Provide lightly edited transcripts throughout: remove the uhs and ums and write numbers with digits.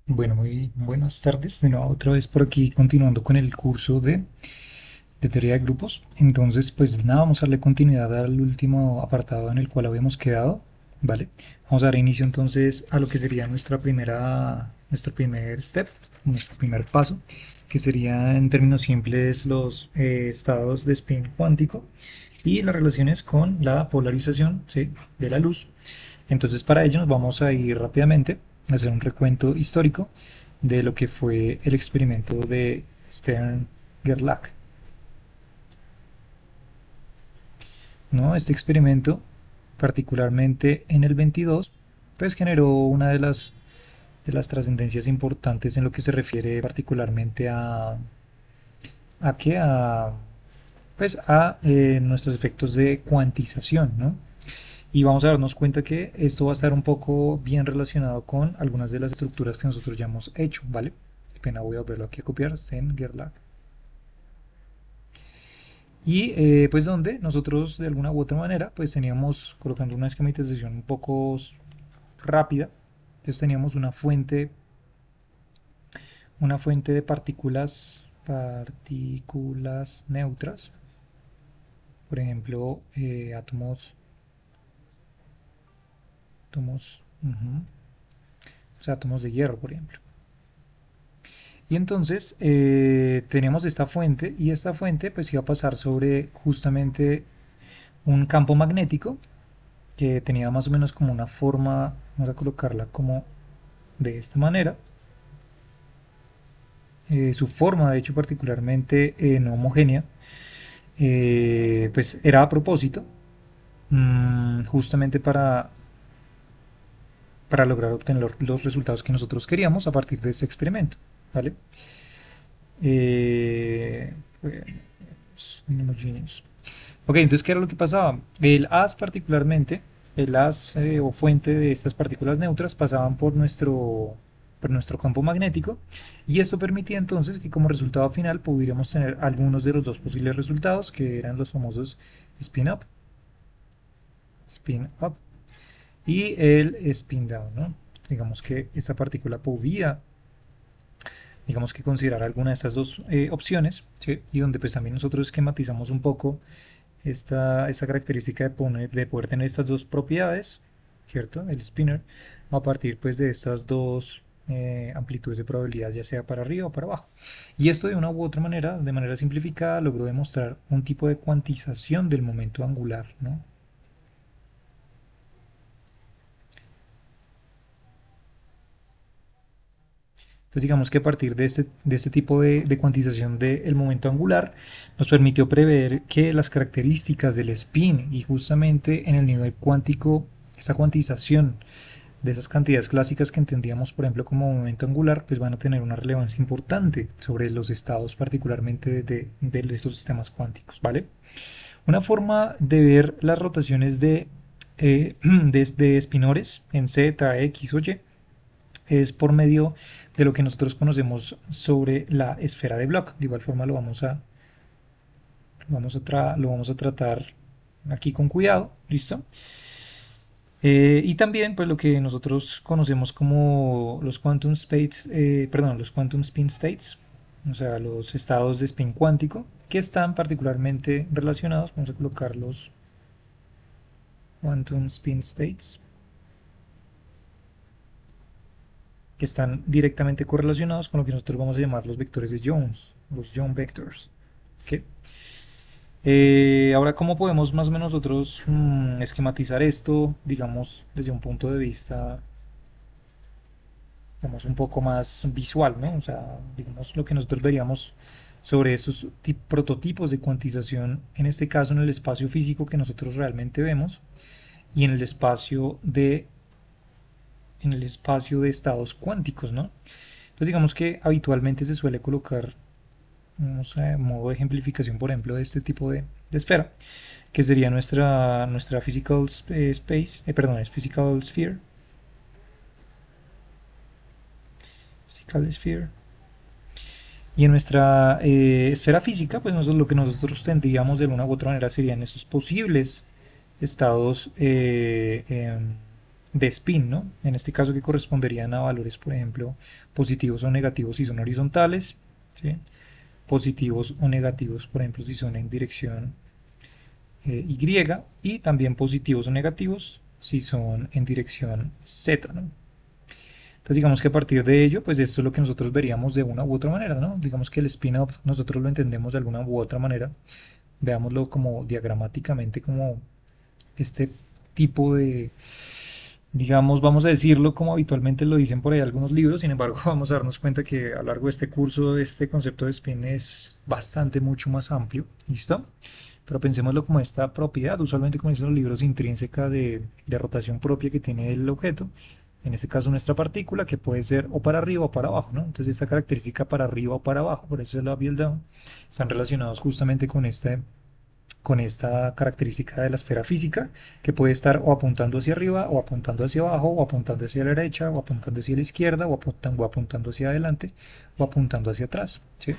Bueno, muy buenas tardes. De nuevo, otra vez por aquí, continuando con el curso de teoría de grupos. Entonces, pues nada, vamos a darle continuidad al último apartado en el cual habíamos quedado, ¿vale? Vamos a dar inicio entonces a lo que sería nuestro primer step, nuestro primer paso, que sería en términos simples los estados de spin cuántico y las relaciones con la polarización, ¿sí?, de la luz. Entonces, para ello nos vamos a ir rápidamente a hacer un recuento histórico de lo que fue el experimento de Stern-Gerlach, ¿no? Este experimento, particularmente en el 22, pues generó una de las trascendencias importantes en lo que se refiere particularmente a, ¿qué? A nuestros efectos de cuantización, ¿no? Y vamos a darnos cuenta que esto va a estar un poco bien relacionado con algunas de las estructuras que nosotros ya hemos hecho, ¿vale? Qué pena, voy a volverlo aquí a copiar, Sten Gerlach. Y pues donde nosotros de alguna u otra manera pues teníamos, colocando una esquematización un poco rápida, entonces teníamos una fuente de partículas neutras, por ejemplo, o sea, átomos de hierro, por ejemplo. Y entonces teníamos esta fuente y esta fuente pues iba a pasar sobre justamente un campo magnético que tenía más o menos como una forma, vamos a colocarla como de esta manera. Su forma, de hecho, particularmente no homogénea, pues era a propósito, justamente para lograr obtener los resultados que nosotros queríamos a partir de este experimento, ¿vale? Eh, Genius. Ok, entonces, ¿qué era lo que pasaba? El haz particularmente, el haz o fuente de estas partículas neutras pasaban por nuestro campo magnético y esto permitía entonces que como resultado final pudiéramos tener algunos de los dos posibles resultados que eran los famosos spin up y el spin down, ¿no? Digamos que esta partícula podía, digamos que considerar alguna de estas dos opciones, ¿sí? Y donde pues también nosotros esquematizamos un poco esta característica de poder tener estas dos propiedades, ¿cierto? El spinner, a partir pues de estas dos amplitudes de probabilidad, ya sea para arriba o para abajo. Y esto de una u otra manera, de manera simplificada, logró demostrar un tipo de cuantización del momento angular, ¿no? Entonces digamos que a partir de este tipo de cuantización del momento angular nos permitió prever que las características del spin y justamente en el nivel cuántico, esta cuantización de esas cantidades clásicas que entendíamos, por ejemplo, como momento angular, pues van a tener una relevancia importante sobre los estados particularmente de estos sistemas cuánticos, ¿vale? Una forma de ver las rotaciones de espinores en Z, X o Y es por medio de lo que nosotros conocemos sobre la esfera de Bloch. De igual forma lo vamos a tratar aquí con cuidado, ¿listo? Y también pues lo que nosotros conocemos como los los quantum spin states, o sea, los estados de spin cuántico, que están particularmente relacionados, vamos a colocar los quantum spin states, que están directamente correlacionados con lo que nosotros vamos a llamar los vectores de Jones, los Jones vectors. ¿Okay? Ahora, ¿cómo podemos más o menos nosotros esquematizar esto, digamos, desde un punto de vista, digamos, un poco más visual, ¿no? O sea, digamos, lo que nosotros veríamos sobre esos prototipos de cuantización, en este caso en el espacio físico que nosotros realmente vemos y en el espacio de estados cuánticos, ¿no? Entonces digamos que habitualmente se suele colocar, no sé, modo de ejemplificación, por ejemplo, de este tipo de esfera, que sería nuestra physical space, perdón, es physical sphere. Y en nuestra esfera física, pues lo que nosotros tendríamos de una u otra manera serían esos posibles estados de spin, ¿no? En este caso que corresponderían a valores, por ejemplo, positivos o negativos si son horizontales, ¿sí? Positivos o negativos, por ejemplo, si son en dirección Y, y también positivos o negativos si son en dirección Z, ¿no? Entonces digamos que a partir de ello, pues esto es lo que nosotros veríamos de una u otra manera, ¿no? Digamos que el spin-up nosotros lo entendemos de alguna u otra manera, veámoslo como diagramáticamente como este tipo de, digamos, vamos a decirlo como habitualmente lo dicen por ahí algunos libros, sin embargo vamos a darnos cuenta que a lo largo de este curso este concepto de spin es bastante mucho más amplio, ¿listo? Pero pensémoslo como esta propiedad, usualmente como dicen los libros, intrínseca de rotación propia que tiene el objeto, en este caso nuestra partícula, que puede ser o para arriba o para abajo, ¿no? Entonces esta característica para arriba o para abajo, por eso el up y el down, están relacionados justamente con esta característica de la esfera física, que puede estar o apuntando hacia arriba, o apuntando hacia abajo, o apuntando hacia la derecha, o apuntando hacia la izquierda, o apuntando hacia adelante, o apuntando hacia atrás, ¿sí?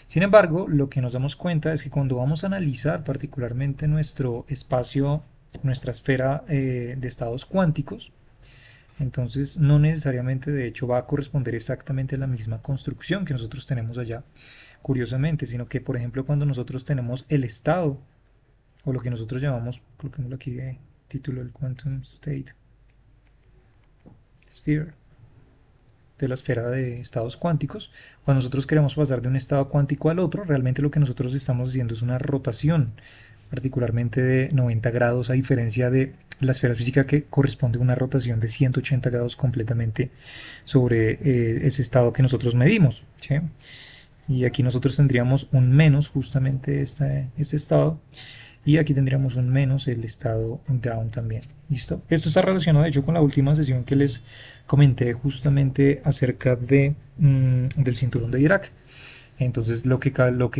Sin embargo, lo que nos damos cuenta es que cuando vamos a analizar particularmente nuestro espacio, nuestra esfera de estados cuánticos, entonces no necesariamente de hecho va a corresponder exactamente a la misma construcción que nosotros tenemos allá, curiosamente, sino que por ejemplo cuando nosotros tenemos el estado, o lo que nosotros llamamos, coloquémoslo aquí de título, el Quantum State Sphere, de la esfera de estados cuánticos, cuando nosotros queremos pasar de un estado cuántico al otro, realmente lo que nosotros estamos haciendo es una rotación, particularmente de 90 grados, a diferencia de la esfera física que corresponde a una rotación de 180 grados completamente sobre ese estado que nosotros medimos, ¿sí? Y aquí nosotros tendríamos un menos justamente este estado, y aquí tendríamos un menos el estado down también. ¿Listo? Esto está relacionado de hecho con la última sesión que les comenté justamente acerca del cinturón de Dirac. Entonces lo que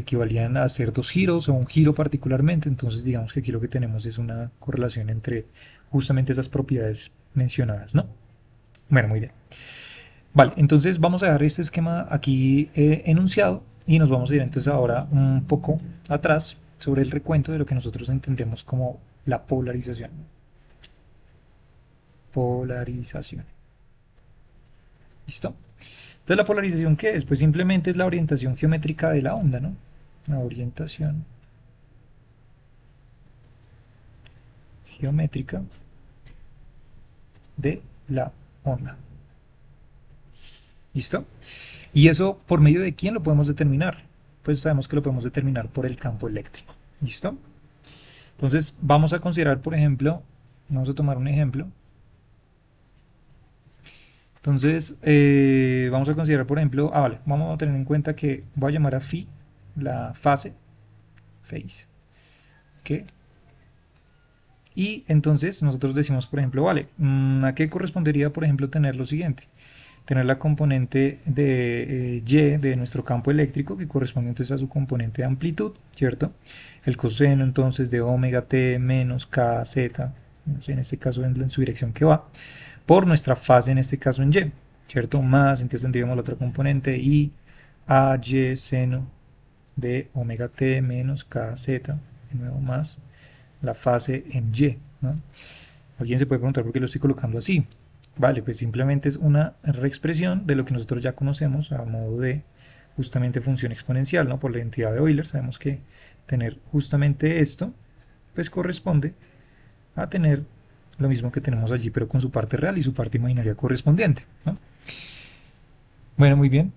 equivalían a hacer dos giros o un giro particularmente. Entonces digamos que aquí lo que tenemos es una correlación entre justamente esas propiedades mencionadas, ¿no? Bueno, muy bien. Vale, entonces vamos a dejar este esquema aquí enunciado y nos vamos a ir entonces ahora un poco atrás sobre el recuento de lo que nosotros entendemos como la polarización. Polarización. ¿Listo? Entonces la polarización, ¿qué es? Pues simplemente es la orientación geométrica de la onda, ¿no? La orientación geométrica de la onda. ¿Listo? ¿Y eso por medio de quién lo podemos determinar? Pues sabemos que lo podemos determinar por el campo eléctrico. ¿Listo? Entonces vamos a considerar, por ejemplo, vamos a tomar un ejemplo. Entonces vamos a considerar, por ejemplo, vale, vamos a tener en cuenta que voy a llamar a phi la fase, phase, ¿qué? Y entonces nosotros decimos, por ejemplo, vale, ¿a qué correspondería, por ejemplo, tener lo siguiente? Tener la componente de Y de nuestro campo eléctrico, que corresponde entonces a su componente de amplitud, ¿cierto? El coseno entonces de omega t menos kz, en este caso en su dirección que va, por nuestra fase en este caso en Y, ¿cierto? Más, entonces tendríamos la otra componente y a y seno de omega t menos kz, de nuevo más la fase en Y, ¿no? Alguien se puede preguntar por qué lo estoy colocando así. Vale, pues simplemente es una reexpresión de lo que nosotros ya conocemos a modo de justamente función exponencial, ¿no? Por la identidad de Euler sabemos que tener justamente esto pues corresponde a tener lo mismo que tenemos allí, pero con su parte real y su parte imaginaria correspondiente, ¿no? Bueno, muy bien.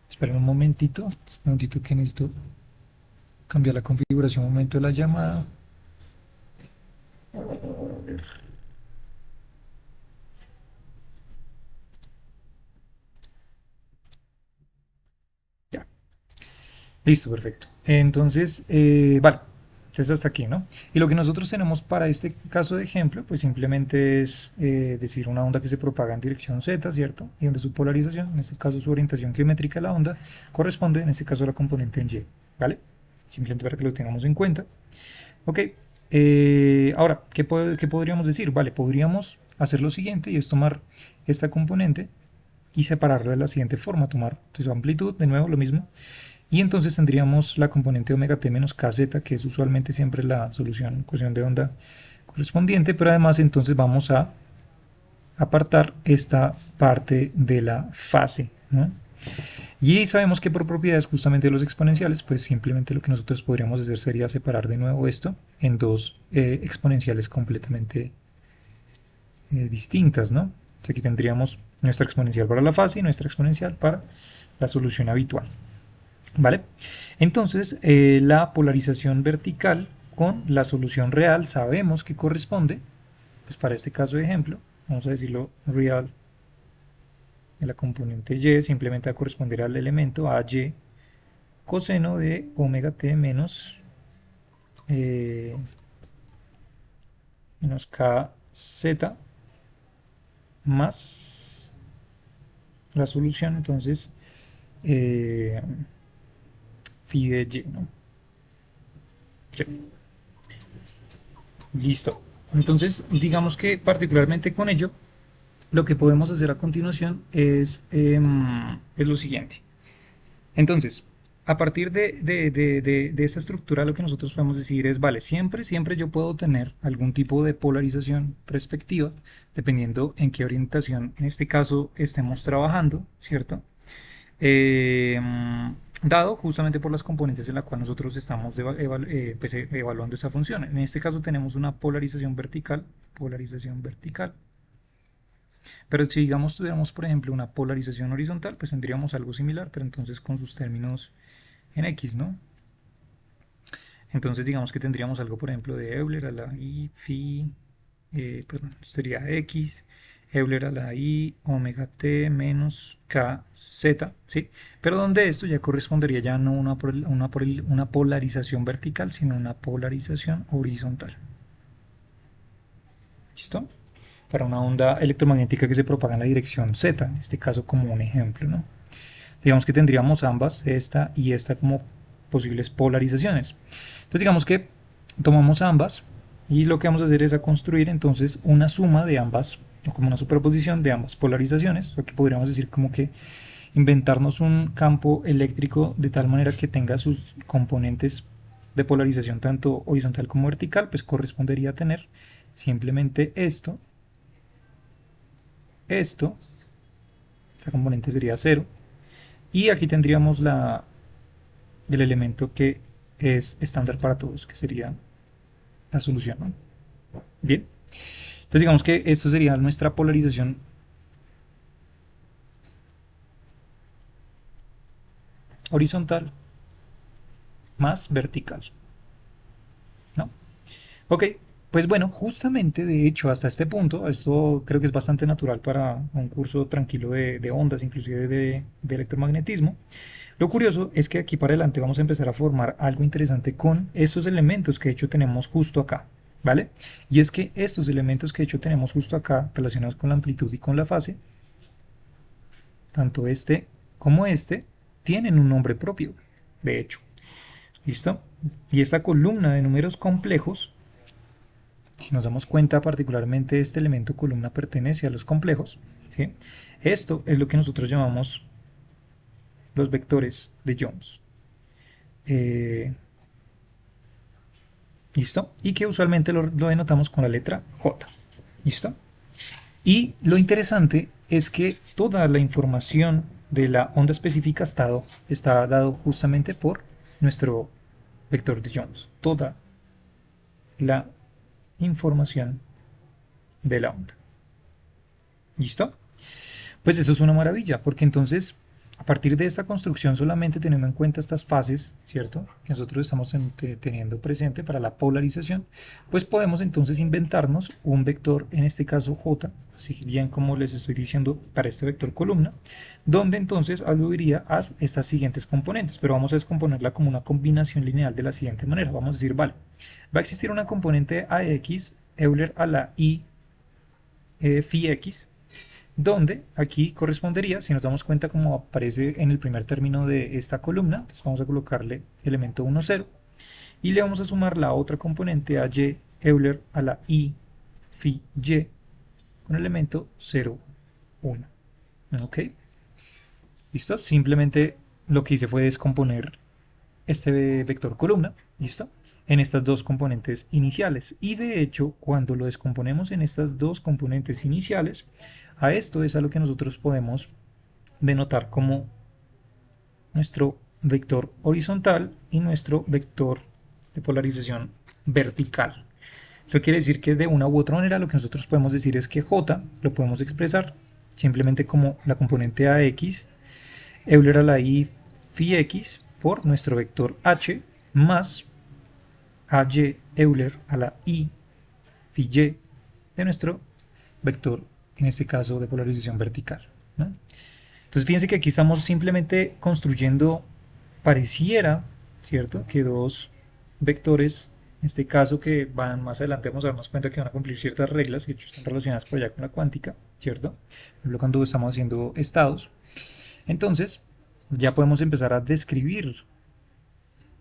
Esperen un momentito que necesito cambiar la configuración un momento de la llamada. Ya. Listo, perfecto. Entonces, vale. Entonces hasta aquí, ¿no? Y lo que nosotros tenemos para este caso de ejemplo, pues simplemente es decir una onda que se propaga en dirección Z, ¿cierto? Y donde su polarización, en este caso su orientación geométrica de la onda, corresponde en este caso a la componente en Y, ¿vale? Simplemente para que lo tengamos en cuenta. Ok, ahora, ¿qué podríamos decir? Vale, podríamos hacer lo siguiente y es tomar esta componente y separarla de la siguiente forma, tomar su amplitud, de nuevo lo mismo, Y entonces tendríamos la componente omega t menos kz, que es usualmente siempre la solución, ecuación de onda correspondiente, pero además entonces vamos a apartar esta parte de la fase, ¿no? Y sabemos que por propiedades justamente de los exponenciales, pues simplemente lo que nosotros podríamos hacer sería separar de nuevo esto en dos exponenciales completamente distintas, ¿no? Entonces aquí tendríamos nuestra exponencial para la fase y nuestra exponencial para la solución habitual, ¿vale? Entonces, la polarización vertical con la solución real sabemos que corresponde, pues para este caso de ejemplo, vamos a decirlo real de la componente y, simplemente va a corresponder al elemento a y coseno de omega t menos, menos kz más la solución, entonces, phi de y, ¿no? Listo. Entonces, digamos que particularmente con ello, lo que podemos hacer a continuación es lo siguiente. Entonces, a partir de esta estructura, lo que nosotros podemos decir es, vale, siempre yo puedo tener algún tipo de polarización perspectiva, dependiendo en qué orientación, en este caso, estemos trabajando, ¿cierto? Eh, Dado justamente por las componentes en las cuales nosotros estamos pues, evaluando esa función. En este caso tenemos una polarización vertical, pero si digamos tuviéramos por ejemplo una polarización horizontal, pues tendríamos algo similar, pero entonces con sus términos en X, ¿no? Entonces digamos que tendríamos algo por ejemplo de Euler a la I, phi, perdón, sería X, Euler a la I, omega t menos kz, ¿sí? Pero donde esto ya correspondería ya no una polarización vertical, sino una polarización horizontal. ¿Listo? Para una onda electromagnética que se propaga en la dirección z, en este caso como un ejemplo, ¿no? Digamos que tendríamos ambas, esta y esta, como posibles polarizaciones. Entonces digamos que tomamos ambas y lo que vamos a hacer es a construir entonces una suma de ambas, o como una superposición de ambas polarizaciones, lo que podríamos decir como que inventarnos un campo eléctrico de tal manera que tenga sus componentes de polarización tanto horizontal como vertical, pues correspondería a tener simplemente esto, esta componente sería 0, y aquí tendríamos el elemento que es estándar para todos, que sería la solución, ¿no? Bien, entonces digamos que esto sería nuestra polarización horizontal más vertical, ¿no? Ok, pues bueno, justamente de hecho hasta este punto, esto creo que es bastante natural para un curso tranquilo de ondas, inclusive de electromagnetismo. Lo curioso es que aquí para adelante vamos a empezar a formar algo interesante con estos elementos que de hecho tenemos justo acá, ¿vale? Y es que estos elementos que de hecho tenemos justo acá relacionados con la amplitud y con la fase, tanto este como este, tienen un nombre propio, de hecho. ¿Listo? Y esta columna de números complejos, si nos damos cuenta particularmente este elemento columna pertenece a los complejos, ¿sí? Esto es lo que nosotros llamamos los vectores de Jones. ¿Listo? Y que usualmente lo denotamos con la letra J. ¿Listo? Y lo interesante es que toda la información de la onda específica está dado justamente por nuestro vector de Jones. Toda la información de la onda. ¿Listo? Pues eso es una maravilla, porque entonces, a partir de esta construcción, solamente teniendo en cuenta estas fases, ¿cierto? Que nosotros estamos teniendo presente para la polarización, pues podemos entonces inventarnos un vector, en este caso J, así bien como les estoy diciendo para este vector columna, donde entonces aludiría a estas siguientes componentes, pero vamos a descomponerla como una combinación lineal de la siguiente manera. Vamos a decir, vale, va a existir una componente AX, Euler a la I, phi x, donde aquí correspondería, si nos damos cuenta como aparece en el primer término de esta columna, entonces vamos a colocarle elemento 1, 0, y le vamos a sumar la otra componente a y Euler a la I phi y con el elemento 0, 1. ¿Ok? ¿Listo? Simplemente lo que hice fue descomponer este vector columna, ¿listo? En estas dos componentes iniciales. Y de hecho, cuando lo descomponemos en estas dos componentes iniciales, a esto es a lo que nosotros podemos denotar como nuestro vector horizontal y nuestro vector de polarización vertical. Eso quiere decir que de una u otra manera lo que nosotros podemos decir es que J lo podemos expresar simplemente como la componente AX, Euler a la I phi X por nuestro vector H más AY Euler a la I phi Y de nuestro vector, en este caso de polarización vertical, ¿no? Entonces fíjense que aquí estamos simplemente construyendo, pareciera, ¿cierto?, que dos vectores, en este caso que van más adelante, vamos a darnos cuenta que van a cumplir ciertas reglas, que de hecho están relacionadas por allá con la cuántica, ¿cierto? Por ejemplo, cuando estamos haciendo estados. Entonces, ya podemos empezar a describir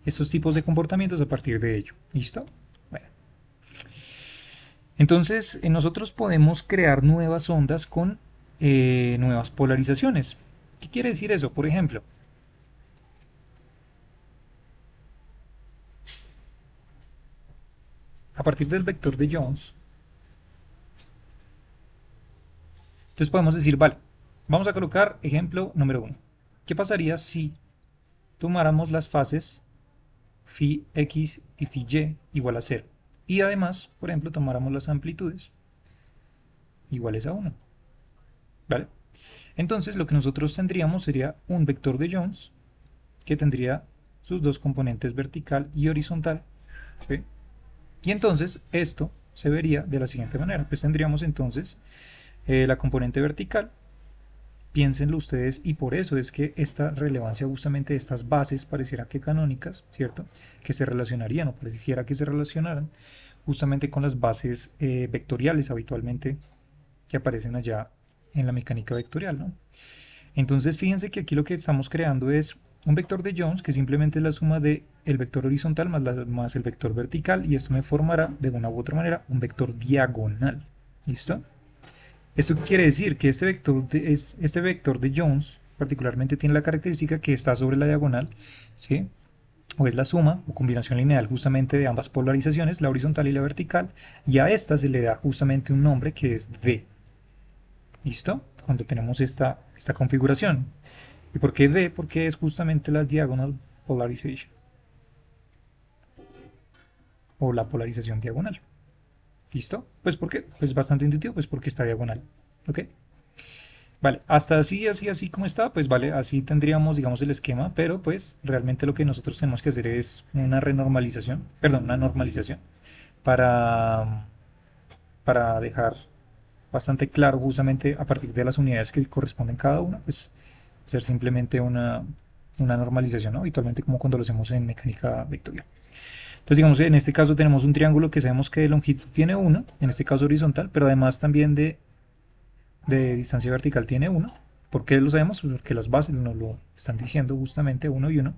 estos tipos de comportamientos a partir de ello. ¿Listo? Bueno. Entonces, nosotros podemos crear nuevas ondas con nuevas polarizaciones. ¿Qué quiere decir eso? Por ejemplo, a partir del vector de Jones, entonces podemos decir, vale, vamos a colocar ejemplo número 1. ¿Qué pasaría si tomáramos las fases phi x y phi y igual a 0? Y además, por ejemplo, tomáramos las amplitudes iguales a 1. ¿Vale? Entonces lo que nosotros tendríamos sería un vector de Jones que tendría sus dos componentes vertical y horizontal, ¿sí? Y entonces esto se vería de la siguiente manera. Pues tendríamos entonces la componente vertical, piénsenlo ustedes, y por eso es que esta relevancia justamente de estas bases pareciera que canónicas, ¿cierto?, que se relacionarían o pareciera que se relacionaran justamente con las bases vectoriales habitualmente que aparecen allá en la mecánica vectorial, ¿no? Entonces fíjense que aquí lo que estamos creando es un vector de Jones que simplemente es la suma del vector horizontal más el vector vertical, y esto me formará de una u otra manera un vector diagonal. ¿Listo? ¿Esto qué quiere decir? Que este vector de Jones particularmente tiene la característica que está sobre la diagonal, ¿sí?, o es la suma o combinación lineal justamente de ambas polarizaciones, la horizontal y la vertical, y a esta se le da justamente un nombre que es D. ¿Listo? Cuando tenemos esta configuración. ¿Y por qué D? Porque es justamente la diagonal polarization, o la polarización diagonal. ¿Listo? Pues porque es bastante intuitivo, pues porque está diagonal. ¿Ok? Vale, hasta así como está, pues vale, así tendríamos, digamos, el esquema, pero pues realmente lo que nosotros tenemos que hacer es una renormalización, perdón, una normalización, para, para dejar bastante claro justamente a partir de las unidades que corresponden cada una, pues hacer simplemente una normalización, ¿no?, habitualmente como cuando lo hacemos en mecánica vectorial. Entonces, digamos, en este caso tenemos un triángulo que sabemos que de longitud tiene 1, en este caso horizontal, pero además también de distancia vertical tiene 1. ¿Por qué lo sabemos? Pues porque las bases nos lo están diciendo justamente 1 y 1.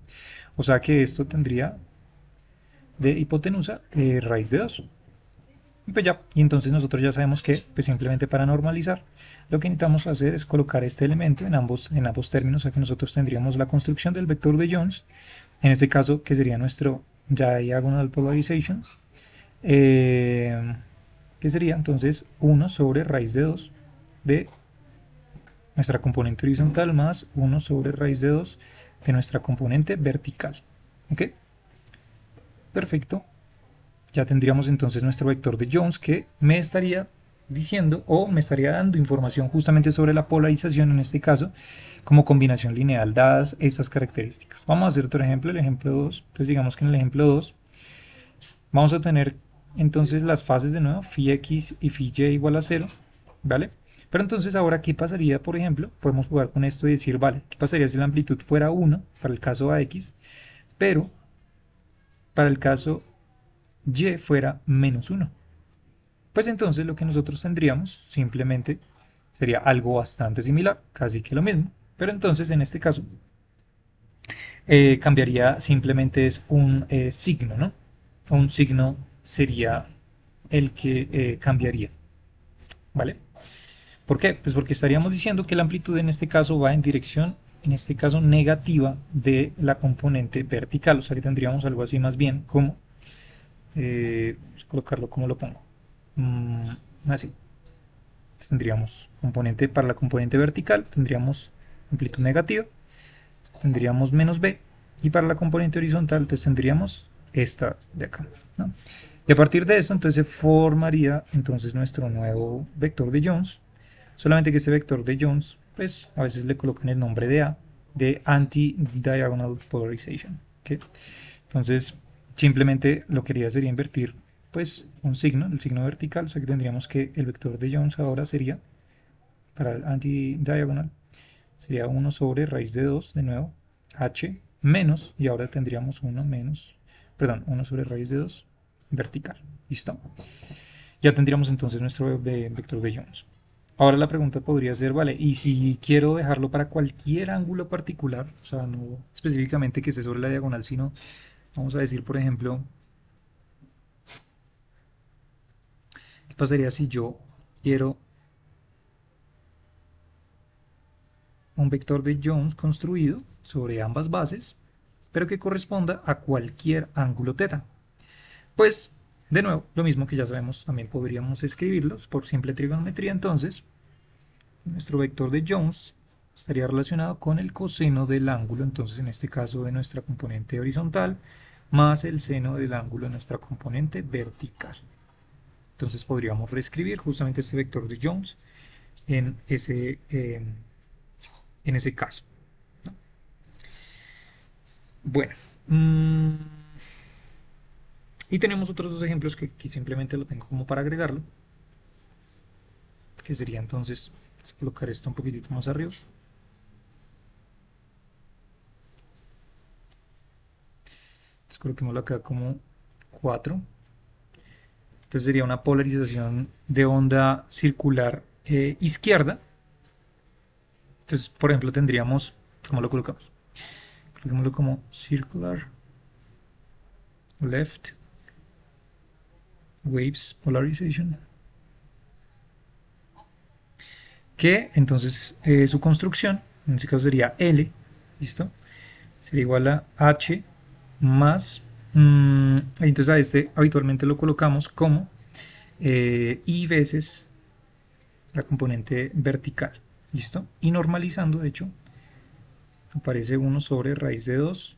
O sea que esto tendría de hipotenusa raíz de 2. Y pues ya, y entonces nosotros ya sabemos que pues simplemente para normalizar lo que necesitamos hacer es colocar este elemento en ambos términos, o sea que nosotros tendríamos la construcción del vector de Jones, en este caso que sería nuestro diagonal polarization, que sería entonces 1 sobre raíz de 2 de nuestra componente horizontal más 1 sobre raíz de 2 de nuestra componente vertical. ¿Ok? Perfecto. Ya tendríamos entonces nuestro vector de Jones que me estaría diciendo o me estaría dando información justamente sobre la polarización en este caso como combinación lineal dadas estas características. Vamos a hacer otro ejemplo, el ejemplo 2. Entonces digamos que en el ejemplo 2 vamos a tener entonces las fases de nuevo, phi x y phi y igual a 0, ¿vale? Pero entonces ahora, ¿qué pasaría, por ejemplo? Podemos jugar con esto y decir, vale, ¿qué pasaría si la amplitud fuera 1 para el caso AX, pero para el caso Y fuera menos 1? Pues entonces lo que nosotros tendríamos simplemente sería algo bastante similar, casi que lo mismo, pero entonces en este caso cambiaría simplemente es un signo, ¿no? Un signo sería el que cambiaría, ¿vale? ¿Por qué? Pues porque estaríamos diciendo que la amplitud en este caso va en dirección en este caso negativa, de la componente vertical. O sea que tendríamos algo así más bien como, vamos a colocarlo como lo pongo, así. Entonces tendríamos componente, para la componente vertical tendríamos amplitud negativa, tendríamos menos b, y para la componente horizontal entonces tendríamos esta de acá, ¿no? Y a partir de esto entonces se formaría entonces nuestro nuevo vector de Jones, solamente que este vector de Jones pues a veces le colocan el nombre de A, de anti-diagonal polarization, ¿okay? Entonces simplemente lo que haría sería invertir pues un signo, el signo vertical, o sea que tendríamos que el vector de Jones ahora sería, para el anti-diagonal, sería 1 sobre raíz de 2, de nuevo, h menos, y ahora tendríamos 1 menos, perdón, 1 sobre raíz de 2 vertical. ¿Listo? Ya tendríamos entonces nuestro vector de Jones. Ahora la pregunta podría ser, vale, y si quiero dejarlo para cualquier ángulo particular, o sea, no específicamente que esté sobre la diagonal, sino, vamos a decir, por ejemplo, ¿qué pasaría si yo quiero un vector de Jones construido sobre ambas bases, pero que corresponda a cualquier ángulo θ? Pues, de nuevo, lo mismo que ya sabemos, también podríamos escribirlos por simple trigonometría. Entonces, nuestro vector de Jones estaría relacionado con el coseno del ángulo, entonces en este caso de nuestra componente horizontal, más el seno del ángulo de nuestra componente vertical. Entonces podríamos reescribir justamente este vector de Jones en ese caso, ¿no? Bueno, y tenemos otros dos ejemplos que aquí simplemente lo tengo como para agregarlo, que sería entonces, vamos a colocar esto un poquitito más arriba. Entonces coloquémoslo acá como 4. Entonces sería una polarización de onda circular izquierda. Entonces, por ejemplo, tendríamos, ¿cómo lo colocamos? Coloquémoslo como circular left waves polarization. Que entonces su construcción, en este caso sería L, ¿listo? Sería igual a H más, entonces a este habitualmente lo colocamos como I veces la componente vertical, ¿listo? Y normalizando, de hecho, aparece 1 sobre raíz de 2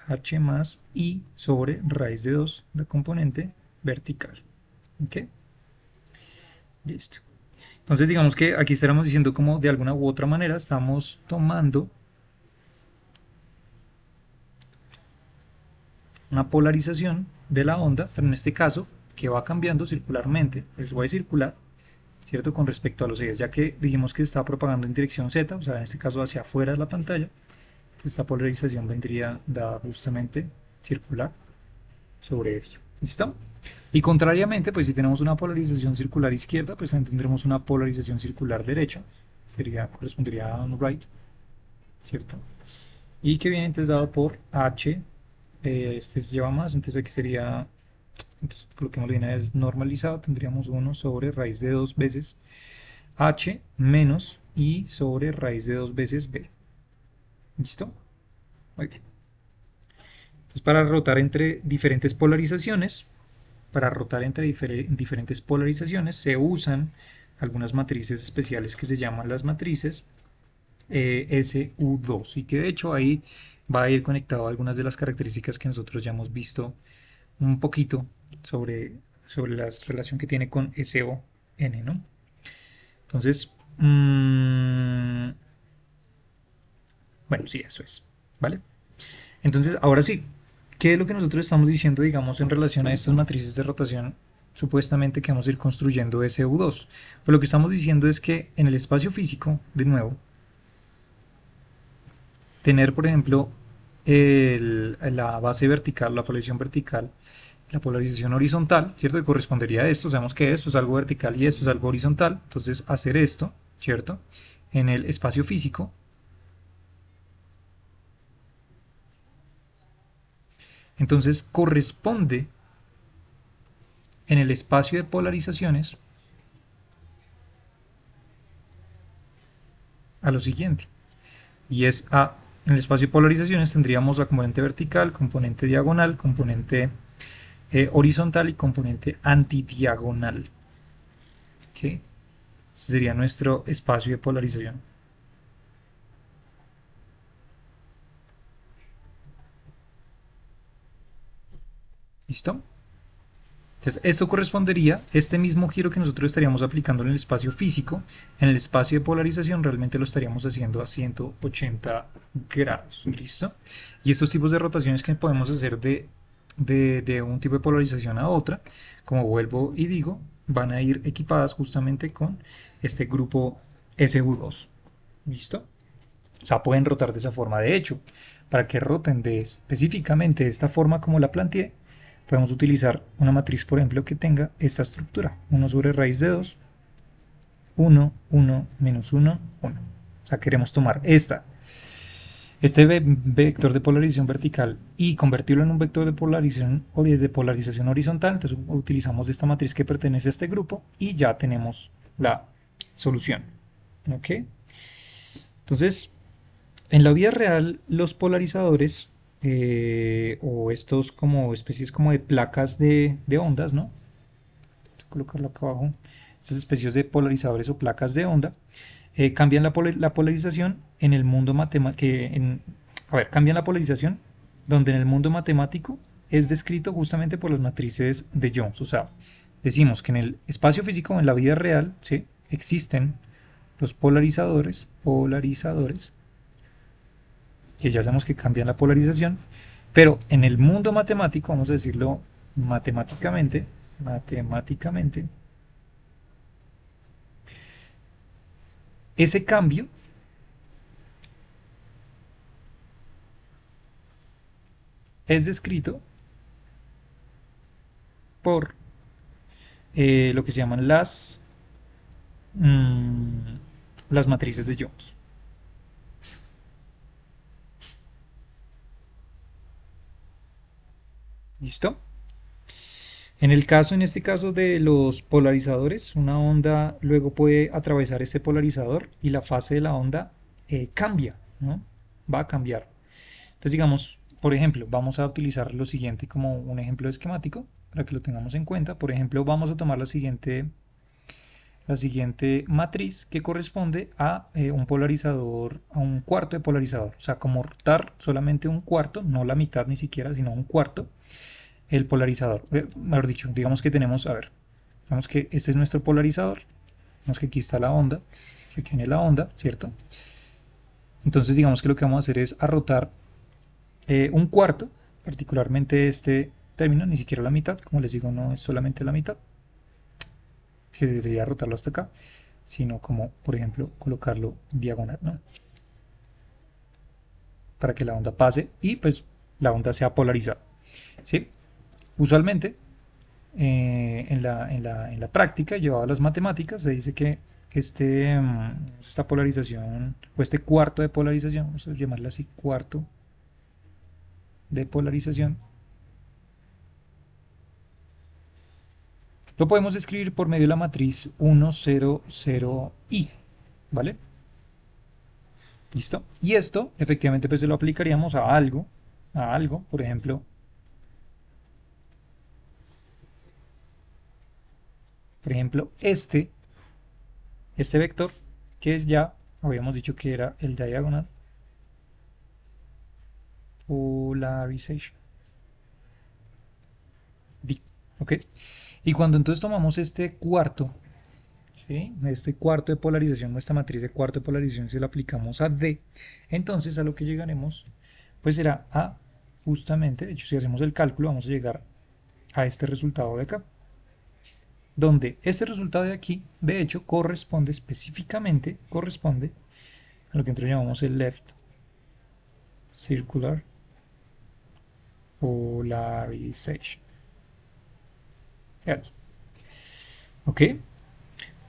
h más I sobre raíz de 2 la componente vertical. ¿Ok? Listo. Entonces digamos que aquí estaremos diciendo como de alguna u otra manera estamos tomando una polarización de la onda, pero en este caso que va cambiando circularmente, es y circular, ¿cierto? Con respecto a los ejes, ya que dijimos que se está propagando en dirección Z, o sea, en este caso hacia afuera de la pantalla, pues esta polarización vendría dada justamente circular sobre esto. ¿Listo? Y contrariamente, pues si tenemos una polarización circular izquierda, pues también tendremos una polarización circular derecha, correspondería a un right, ¿cierto? Y que viene entonces dado por H, este se lleva más, entonces aquí sería, entonces coloquemos la línea normalizado, tendríamos 1 sobre raíz de 2 veces H menos I sobre raíz de 2 veces B. ¿Listo? Muy bien. Entonces para rotar entre diferentes polarizaciones, se usan algunas matrices especiales que se llaman las matrices SU2, y que de hecho ahí va a ir conectado a algunas de las características que nosotros ya hemos visto un poquito sobre la relación que tiene con SON, ¿no? Entonces, bueno, sí, eso es, ¿vale? Entonces, ahora sí, ¿qué es lo que nosotros estamos diciendo, digamos, en relación a estas matrices de rotación supuestamente que vamos a ir construyendo SU2? Pues lo que estamos diciendo es que en el espacio físico, de nuevo, tener, por ejemplo, la base vertical, la polarización vertical, la polarización horizontal, ¿cierto? Que correspondería a esto. Sabemos que esto es algo vertical y esto es algo horizontal. Entonces, hacer esto, ¿cierto? En el espacio físico, entonces corresponde en el espacio de polarizaciones a lo siguiente. y es A. En el espacio de polarizaciones tendríamos la componente vertical, componente diagonal, componente horizontal y componente antidiagonal. ¿Okay? Ese sería nuestro espacio de polarización. ¿Listo? Entonces, esto correspondería, este mismo giro que nosotros estaríamos aplicando en el espacio físico, en el espacio de polarización realmente lo estaríamos haciendo a 180 grados. ¿Listo? Y estos tipos de rotaciones que podemos hacer de un tipo de polarización a otra, como vuelvo y digo, van a ir equipadas justamente con este grupo SU2. ¿Listo? O sea, pueden rotar de esa forma. De hecho, para que roten específicamente de esta forma como la planteé, podemos utilizar una matriz, por ejemplo, que tenga esta estructura. 1 sobre raíz de 2, 1, 1, menos 1, 1. O sea, queremos tomar este vector de polarización vertical y convertirlo en un vector de polarización horizontal. Entonces utilizamos esta matriz que pertenece a este grupo y ya tenemos la solución. ¿Ok? Entonces, en la vida real, los polarizadores o estos como especies como de placas de ondas, ¿no? Voy a colocarlo acá abajo. Estas especies de polarizadores o placas de onda cambian la polarización en el mundo matemático. Cambian la polarización donde en el mundo matemático es descrito justamente por las matrices de Jones. O sea, decimos que en el espacio físico, en la vida real, ¿sí?, existen los polarizadores, que ya sabemos que cambian la polarización, pero en el mundo matemático, vamos a decirlo matemáticamente, ese cambio es descrito por lo que se llaman las matrices de Jones. ¿Listo? En este caso de los polarizadores, una onda luego puede atravesar este polarizador y la fase de la onda cambia, ¿no? Va a cambiar. Entonces, digamos, por ejemplo, vamos a utilizar lo siguiente como un ejemplo esquemático para que lo tengamos en cuenta. Por ejemplo, vamos a tomar la siguiente matriz que corresponde a un polarizador, a un cuarto de polarizador. O sea, como rotar solamente un cuarto, no la mitad ni siquiera, sino un cuarto, el polarizador. Mejor dicho, digamos que tenemos, digamos que este es nuestro polarizador. Digamos que aquí está la onda, aquí viene la onda, ¿cierto? Entonces, digamos que lo que vamos a hacer es a rotar un cuarto, particularmente este término, ni siquiera la mitad, como les digo, no es solamente la mitad, que debería rotarlo hasta acá, sino como, por ejemplo, colocarlo diagonal, ¿no? Para que la onda pase y pues la onda sea polarizada, ¿sí? Usualmente, en la práctica llevada a las matemáticas, se dice que esta polarización, o este cuarto de polarización, vamos a llamarla así, cuarto de polarización, lo podemos escribir por medio de la matriz 1, 0, 0, i, ¿vale? ¿Listo? Y esto, efectivamente, pues se lo aplicaríamos a algo, por ejemplo, este vector, que es ya, habíamos dicho que era el diagonal polarization, D, ¿ok? Y cuando entonces tomamos este cuarto, ¿sí?, este cuarto de polarización, nuestra matriz de cuarto de polarización, si lo aplicamos a D, entonces a lo que llegaremos, pues será a, justamente, de hecho si hacemos el cálculo, vamos a llegar a este resultado de acá, donde este resultado de aquí, de hecho, corresponde a lo que nosotros llamamos el left circular polarization. ¿Ok?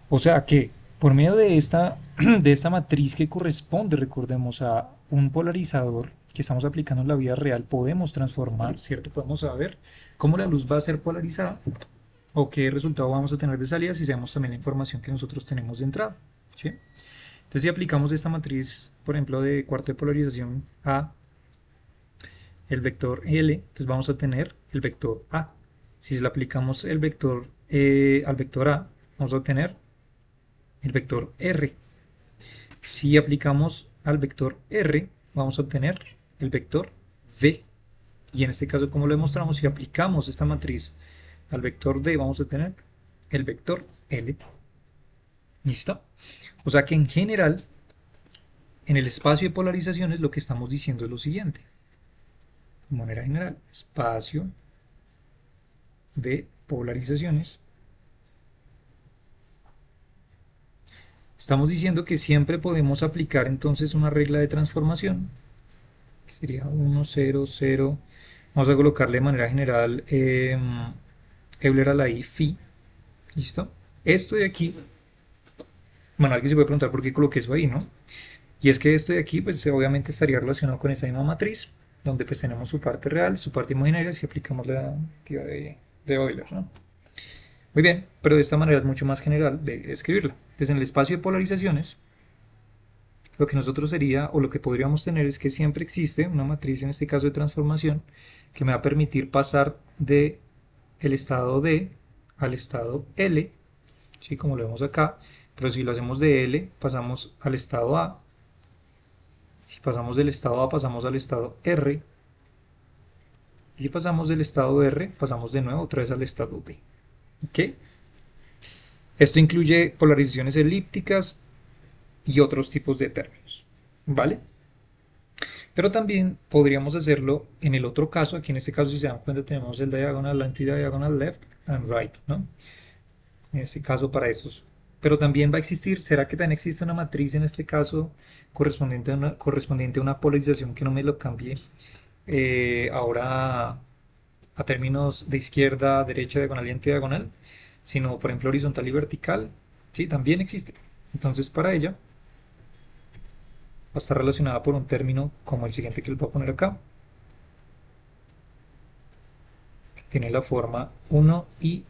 O sea que por medio de de esta matriz que corresponde, recordemos, a un polarizador que estamos aplicando en la vida real, podemos transformar, ¿cierto? Podemos saber cómo la luz va a ser polarizada o qué resultado vamos a tener de salida si sabemos también la información que nosotros tenemos de entrada, ¿sí? Entonces si aplicamos esta matriz, por ejemplo, de cuarto de polarización a el vector L, entonces vamos a tener el vector A. Si le aplicamos el vector al vector A, vamos a obtener el vector R. Si aplicamos al vector R, vamos a obtener el vector V. Y en este caso, como lo demostramos, si aplicamos esta matriz al vector D, vamos a tener el vector L. ¿Listo? O sea que en general, en el espacio de polarizaciones, lo que estamos diciendo es lo siguiente. De manera general, espacio de polarizaciones. Estamos diciendo que siempre podemos aplicar entonces una regla de transformación, que sería 1, 0, 0. Vamos a colocarle de manera general Euler a la I, phi. ¿Listo? Esto de aquí, bueno, alguien se puede preguntar por qué coloqué eso ahí, ¿no? Y es que esto de aquí, pues obviamente estaría relacionado con esa misma matriz, donde pues tenemos su parte real, su parte imaginaria, si aplicamos la teoría de Euler, ¿no? Muy bien, pero de esta manera es mucho más general de escribirla. Entonces, en el espacio de polarizaciones, lo que nosotros sería, o lo que podríamos tener es que siempre existe una matriz, en este caso de transformación, que me va a permitir pasar de el estado D al estado L, ¿sí? Como lo vemos acá, pero si lo hacemos de L, pasamos al estado A. Si pasamos del estado A, pasamos al estado R. Y si pasamos del estado R, pasamos de nuevo otra vez al estado D. ¿Ok? Esto incluye polarizaciones elípticas y otros tipos de términos. ¿Vale? Pero también podríamos hacerlo en el otro caso. Aquí en este caso, si se dan cuenta, tenemos el diagonal, antidiagonal, left and right, ¿no? En este caso para esos. Pero también va a existir, ¿será que también existe una matriz en este caso correspondiente a una polarización que no me lo cambie ahora a términos de izquierda, derecha, diagonal y antidiagonal, sino por ejemplo horizontal y vertical? Sí, también existe. Entonces para ella va a estar relacionada por un término como el siguiente que les voy a poner acá, que tiene la forma 1 y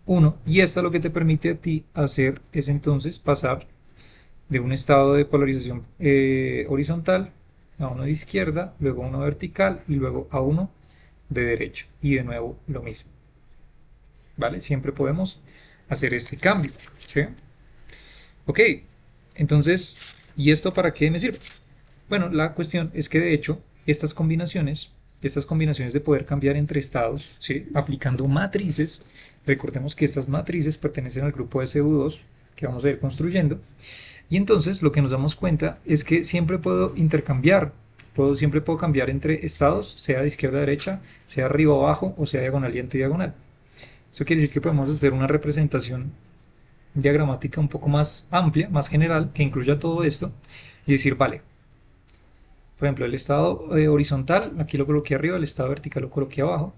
1, y esta lo que te permite a ti hacer es entonces pasar de un estado de polarización horizontal a uno de izquierda, luego a uno vertical y luego a uno de derecha, y de nuevo lo mismo. ¿Vale? Siempre podemos hacer este cambio, ¿sí? Ok, entonces, ¿y esto para qué me sirve? Bueno, la cuestión es que de hecho estas combinaciones de poder cambiar entre estados, ¿sí? Aplicando matrices, recordemos que estas matrices pertenecen al grupo SU2 que vamos a ir construyendo, y entonces lo que nos damos cuenta es que siempre puedo intercambiar, siempre puedo cambiar entre estados, sea de izquierda a derecha, sea arriba o abajo, o sea diagonal y antidiagonal. Eso quiere decir que podemos hacer una representación diagramática un poco más amplia, más general, que incluya todo esto, y decir, vale, por ejemplo, el estado horizontal, aquí lo coloqué arriba, el estado vertical lo coloqué abajo,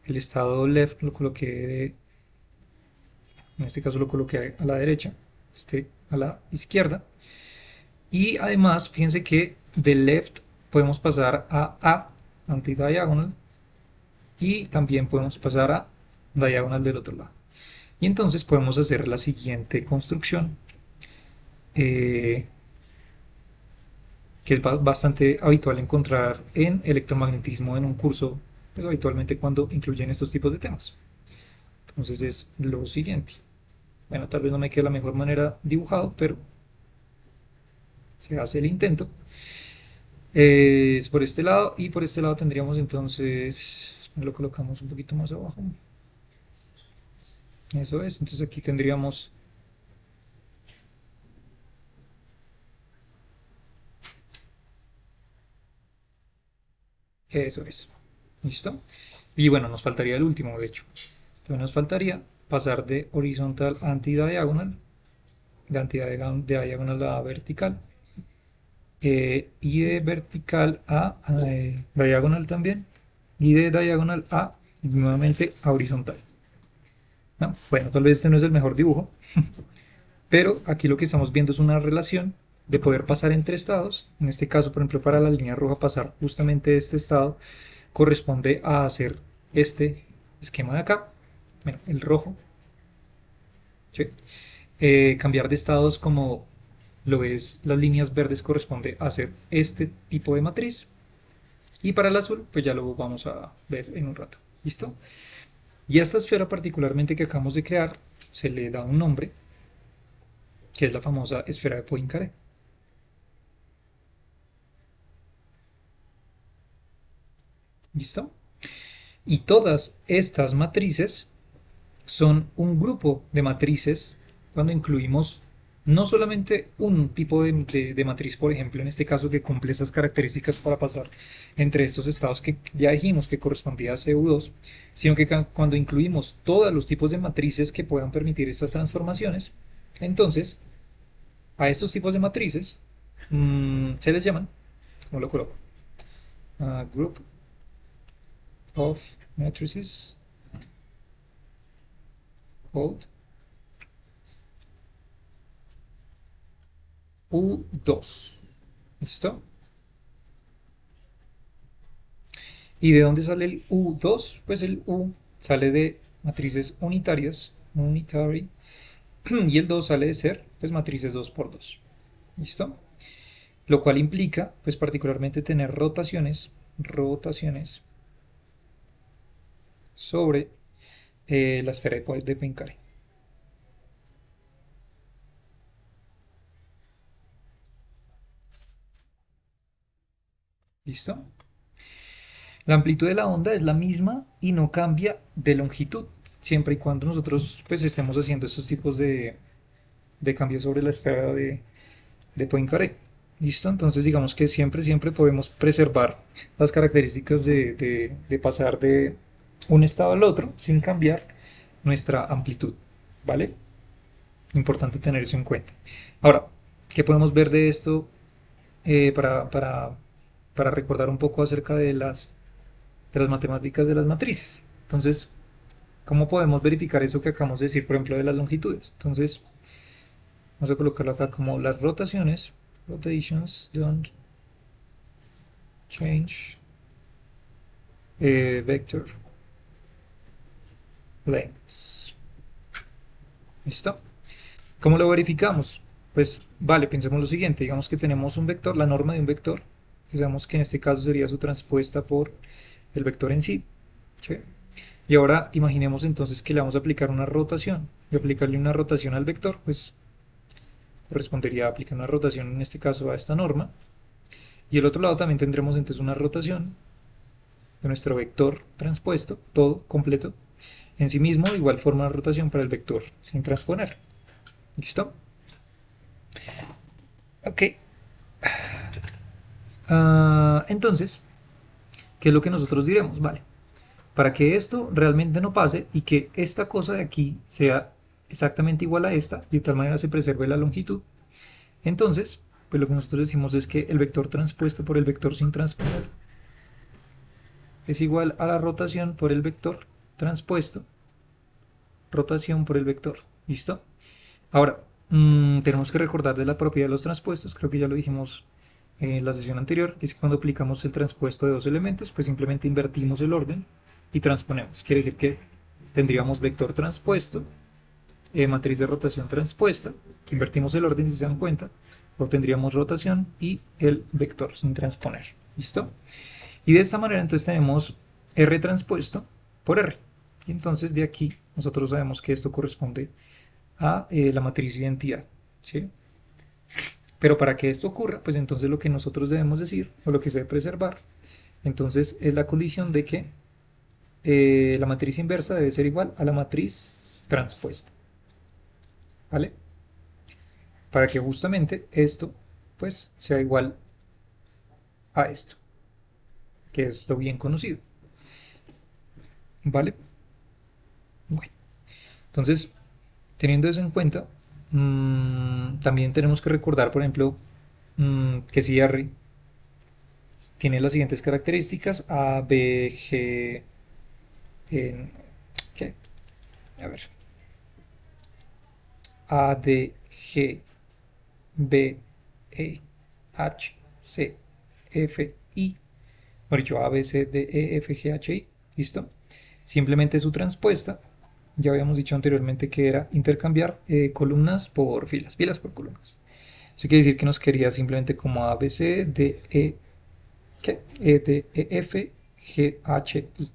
el estado left lo coloqué, en este caso lo coloqué a la derecha, este a la izquierda, y además, fíjense que de left podemos pasar a antidiagonal, y también podemos pasar a diagonal del otro lado. Y entonces podemos hacer la siguiente construcción, que es bastante habitual encontrar en electromagnetismo en un curso, pues habitualmente cuando incluyen estos tipos de temas. Entonces es lo siguiente. Bueno, tal vez no me quede la mejor manera dibujado, pero se hace el intento. Es por este lado, y por este lado tendríamos entonces, lo colocamos un poquito más abajo. Eso es, entonces aquí tendríamos eso es. ¿Listo? Y bueno, nos faltaría el último, de hecho. Entonces nos faltaría pasar de horizontal a antidiagonal, de antidiagonal a vertical, y de vertical a diagonal también, y de diagonal a nuevamente a horizontal. ¿No? Bueno, tal vez este no es el mejor dibujo, pero aquí lo que estamos viendo es una relación de poder pasar entre estados. En este caso, por ejemplo, para la línea roja pasar justamente este estado corresponde a hacer este esquema de acá, bueno, el rojo, ¿sí? Cambiar de estados como lo ves, las líneas verdes corresponde a hacer este tipo de matriz. Y para el azul, pues ya lo vamos a ver en un rato. ¿Listo? Y a esta esfera particularmente que acabamos de crear, se le da un nombre, que es la famosa esfera de Poincaré. ¿Listo? Y todas estas matrices son un grupo de matrices cuando incluimos no solamente un tipo de matriz, por ejemplo, en este caso que cumple esas características para pasar entre estos estados que ya dijimos que correspondía a CU2, sino que cuando incluimos todos los tipos de matrices que puedan permitir estas transformaciones, entonces a estos tipos de matrices se les llaman, ¿cómo lo coloco? Group of matrices called U2. ¿Listo? ¿Y de dónde sale el U2? Pues el U sale de matrices unitarias, unitary, y el 2 sale de ser pues matrices 2 por 2. ¿Listo? Lo cual implica pues particularmente tener rotaciones sobre la esfera de Poincaré. ¿Listo? La amplitud de la onda es la misma y no cambia de longitud, siempre y cuando nosotros pues estemos haciendo estos tipos de cambios sobre la esfera de Poincaré. ¿Listo? Entonces digamos que siempre podemos preservar las características de pasar de un estado al otro sin cambiar nuestra amplitud. ¿Vale? Importante tener eso en cuenta. Ahora, ¿qué podemos ver de esto eh, para, para, para recordar un poco acerca de las matemáticas de las matrices? Entonces, ¿cómo podemos verificar eso que acabamos de decir, por ejemplo, de las longitudes? Entonces, vamos a colocarlo acá como las rotations don't change vector lengths. ¿Listo? ¿Cómo lo verificamos? Pues vale, pensemos lo siguiente, digamos que tenemos un vector, la norma de un vector, digamos que en este caso sería su transpuesta por el vector en sí. ¿Sí? Y ahora imaginemos entonces que le vamos a aplicar una rotación. Y aplicarle una rotación al vector, pues correspondería a aplicar una rotación en este caso a esta norma. Y el otro lado también tendremos entonces una rotación de nuestro vector transpuesto, todo completo, en sí mismo, de igual forma rotación para el vector sin transponer. ¿Listo? Ok. Entonces, ¿qué es lo que nosotros diremos? Vale. Para que esto realmente no pase y que esta cosa de aquí sea exactamente igual a esta, de tal manera se preserve la longitud, entonces, pues lo que nosotros decimos es que el vector transpuesto por el vector sin transponer es igual a la rotación por el vector transpuesto, rotación por el vector. ¿Listo? Ahora, tenemos que recordar de la propiedad de los transpuestos, creo que ya lo dijimos en la sesión anterior, que es que cuando aplicamos el transpuesto de dos elementos, pues simplemente invertimos el orden y transponemos. Quiere decir que tendríamos vector transpuesto, matriz de rotación transpuesta, que invertimos el orden si se dan cuenta, obtendríamos rotación y el vector sin transponer. ¿Listo? Y de esta manera entonces tenemos R transpuesto por R. Y entonces de aquí nosotros sabemos que esto corresponde a la matriz de identidad. ¿Sí? Pero para que esto ocurra, pues entonces lo que nosotros debemos decir, o lo que se debe preservar, entonces es la condición de que la matriz inversa debe ser igual a la matriz transpuesta. ¿Vale? Para que justamente esto, pues, sea igual a esto, que es lo bien conocido. ¿Vale? Bueno, entonces, teniendo eso en cuenta, también tenemos que recordar, por ejemplo, que si R tiene las siguientes características: A, B, G, ¿qué? A ver, A, D, G, B, E, H, C, F, I. Por dicho, A, B, C, D, E, F, G, H, I. ¿Listo? Simplemente su transpuesta. Ya habíamos dicho anteriormente que era intercambiar columnas por filas, filas por columnas. Eso quiere decir que nos quería simplemente como A, B, C, D, E, ¿qué? E, D, E, F, G, H, I.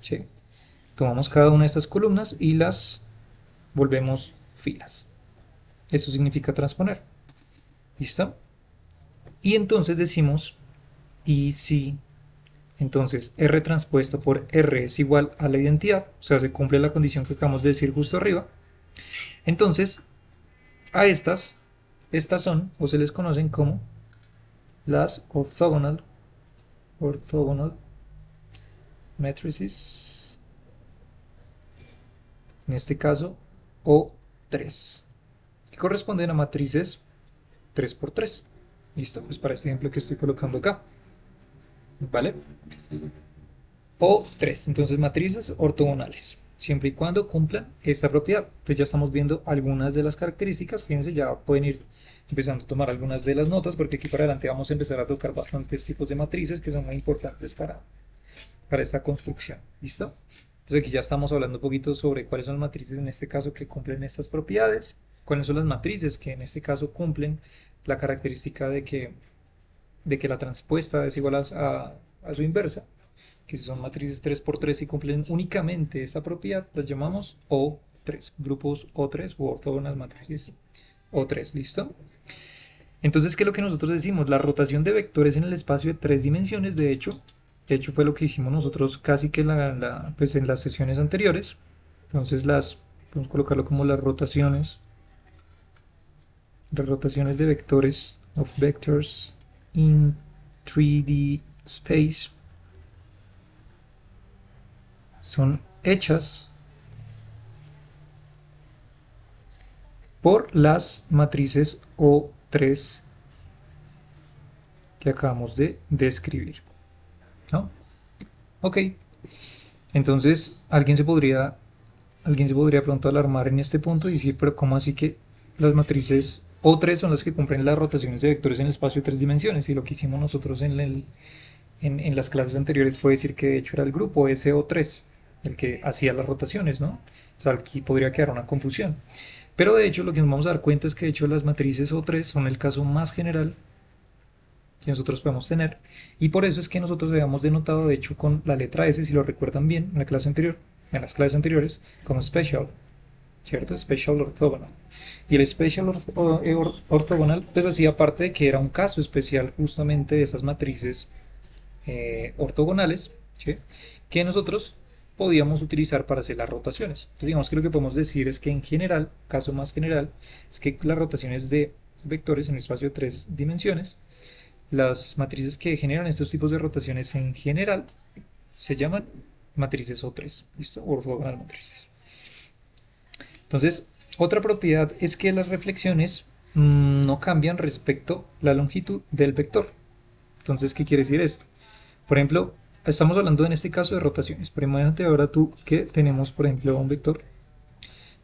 ¿Sí? Tomamos cada una de estas columnas y las volvemos filas. Eso significa transponer. ¿Listo? Y entonces decimos, y si entonces R transpuesto por R es igual a la identidad, o sea, se cumple la condición que acabamos de decir justo arriba, entonces a estas son, o se les conocen como las orthogonal matrices, en este caso O3, que corresponden a matrices 3 por 3. Listo, pues para este ejemplo que estoy colocando acá, ¿vale? O 3, entonces matrices ortogonales, siempre y cuando cumplan esta propiedad. Entonces ya estamos viendo algunas de las características, fíjense, ya pueden ir empezando a tomar algunas de las notas, porque aquí para adelante vamos a empezar a tocar bastantes tipos de matrices que son muy importantes para esta construcción, ¿listo? Entonces aquí ya estamos hablando un poquito sobre cuáles son las matrices en este caso que cumplen estas propiedades, cuáles son las matrices que en este caso cumplen la característica de que la transpuesta es igual a su inversa, que son matrices 3 por 3 y cumplen únicamente esta propiedad, las llamamos O3, grupos O3 u ortogonal matrices O3, ¿listo? Entonces, ¿qué es lo que nosotros decimos? La rotación de vectores en el espacio de 3 dimensiones, de hecho fue lo que hicimos nosotros casi que pues en las sesiones anteriores. Entonces podemos colocarlo como las rotaciones de vectores, of vectors in 3D space, son hechas por las matrices O3 que acabamos de describir, ¿no? Ok, entonces alguien se podría pronto alarmar en este punto y decir, pero ¿cómo así que las matrices O3 son las que cumplen las rotaciones de vectores en el espacio de 3 dimensiones? Y lo que hicimos nosotros en las clases anteriores fue decir que de hecho era el grupo SO3 el que hacía las rotaciones, ¿no? O sea, aquí podría quedar una confusión. Pero de hecho lo que nos vamos a dar cuenta es que de hecho las matrices O3 son el caso más general que nosotros podemos tener, y por eso es que nosotros habíamos denotado de hecho con la letra S, si lo recuerdan bien, en la clase anterior, en las clases anteriores, como special, ¿cierto? Special orthogonal. Y el special orthogonal pues hacía parte de que era un caso especial justamente de esas matrices ortogonales, ¿sí? Que nosotros podíamos utilizar para hacer las rotaciones. Entonces digamos que lo que podemos decir es que en general, caso más general, es que las rotaciones de vectores en un espacio de 3 dimensiones, las matrices que generan estos tipos de rotaciones en general se llaman matrices O3, ¿listo? Ortogonal matrices. Entonces, otra propiedad es que las reflexiones no cambian respecto a la longitud del vector. Entonces, ¿qué quiere decir esto? Por ejemplo, estamos hablando en este caso de rotaciones, pero imagínate ahora tú que tenemos, por ejemplo, un vector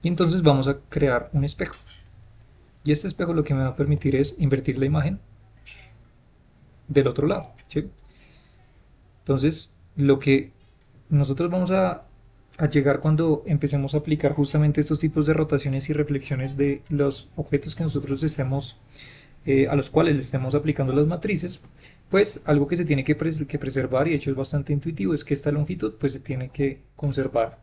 y entonces vamos a crear un espejo. Y este espejo lo que me va a permitir es invertir la imagen del otro lado, ¿sí? Entonces, lo que nosotros vamos a llegar cuando empecemos a aplicar justamente estos tipos de rotaciones y reflexiones de los objetos que nosotros estemos, a los cuales le estemos aplicando las matrices, pues algo que se tiene que preservar, y de hecho es bastante intuitivo, es que esta longitud pues se tiene que conservar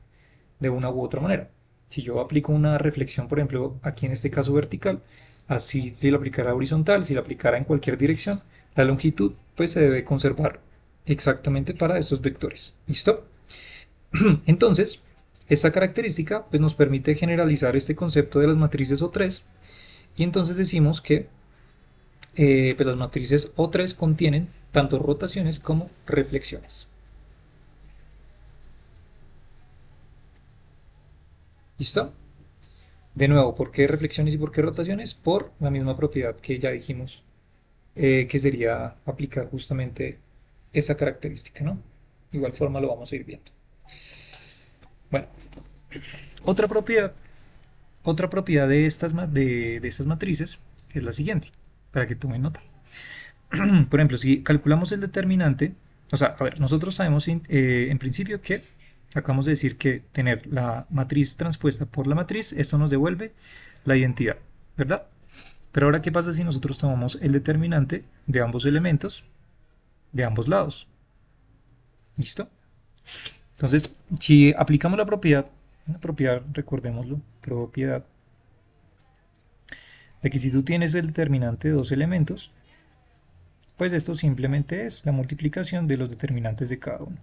de una u otra manera. Si yo aplico una reflexión, por ejemplo, aquí en este caso vertical, así si lo aplicara horizontal, si lo aplicara en cualquier dirección, la longitud pues se debe conservar exactamente para estos vectores. ¿Listo? Entonces, esta característica pues, nos permite generalizar este concepto de las matrices O3 y entonces decimos que pues, las matrices O3 contienen tanto rotaciones como reflexiones. ¿Listo? De nuevo, ¿por qué reflexiones y por qué rotaciones? Por la misma propiedad que ya dijimos, que sería aplicar justamente esa característica, ¿no? De igual forma lo vamos a ir viendo. Bueno, otra propiedad de estas matrices es la siguiente, para que tomen nota. Por ejemplo, si calculamos el determinante, o sea, a ver, nosotros sabemos en principio que acabamos de decir que tener la matriz transpuesta por la matriz, esto nos devuelve la identidad, ¿verdad? Pero ahora, ¿qué pasa si nosotros tomamos el determinante de ambos elementos de ambos lados? ¿Listo? Entonces, si aplicamos una propiedad, recordémoslo, propiedad, de que si tú tienes el determinante de dos elementos, pues esto simplemente es la multiplicación de los determinantes de cada uno.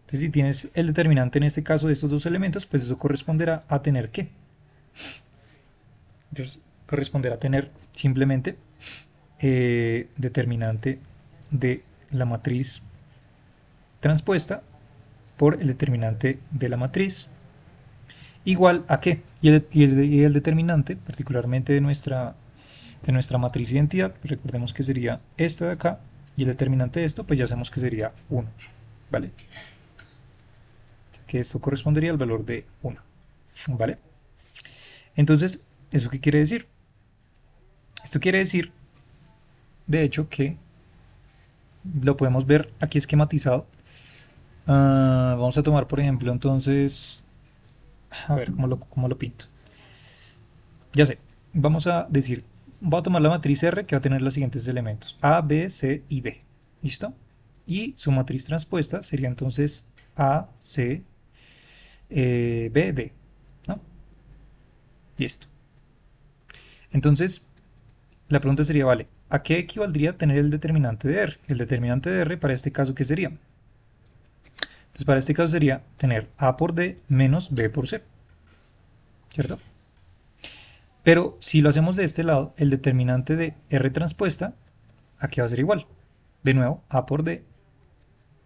Entonces, si tienes el determinante en este caso de estos dos elementos, pues eso corresponderá a tener ¿qué? Entonces, corresponderá a tener simplemente determinante de la matriz transpuesta por el determinante de la matriz igual a qué, y el determinante particularmente de nuestra matriz identidad, recordemos que sería esta de acá, y el determinante de esto pues ya sabemos que sería 1, ¿vale? O sea que esto correspondería al valor de 1, ¿vale? Entonces, ¿eso qué quiere decir? Esto quiere decir, de hecho, que lo podemos ver aquí esquematizado. Vamos a tomar, por ejemplo, entonces, a ver, ¿cómo lo pinto? Ya sé, vamos a decir, voy a tomar la matriz R que va a tener los siguientes elementos, A, B, C y D, ¿listo? Y su matriz transpuesta sería entonces A, C, B, D, ¿no? Listo. Entonces, la pregunta sería, vale, ¿a qué equivaldría tener el determinante de R? El determinante de R para este caso, ¿qué sería? Entonces, para este caso sería tener A por D menos B por C, ¿cierto? Pero si lo hacemos de este lado, el determinante de R transpuesta, ¿a qué va a ser igual? De nuevo, A por D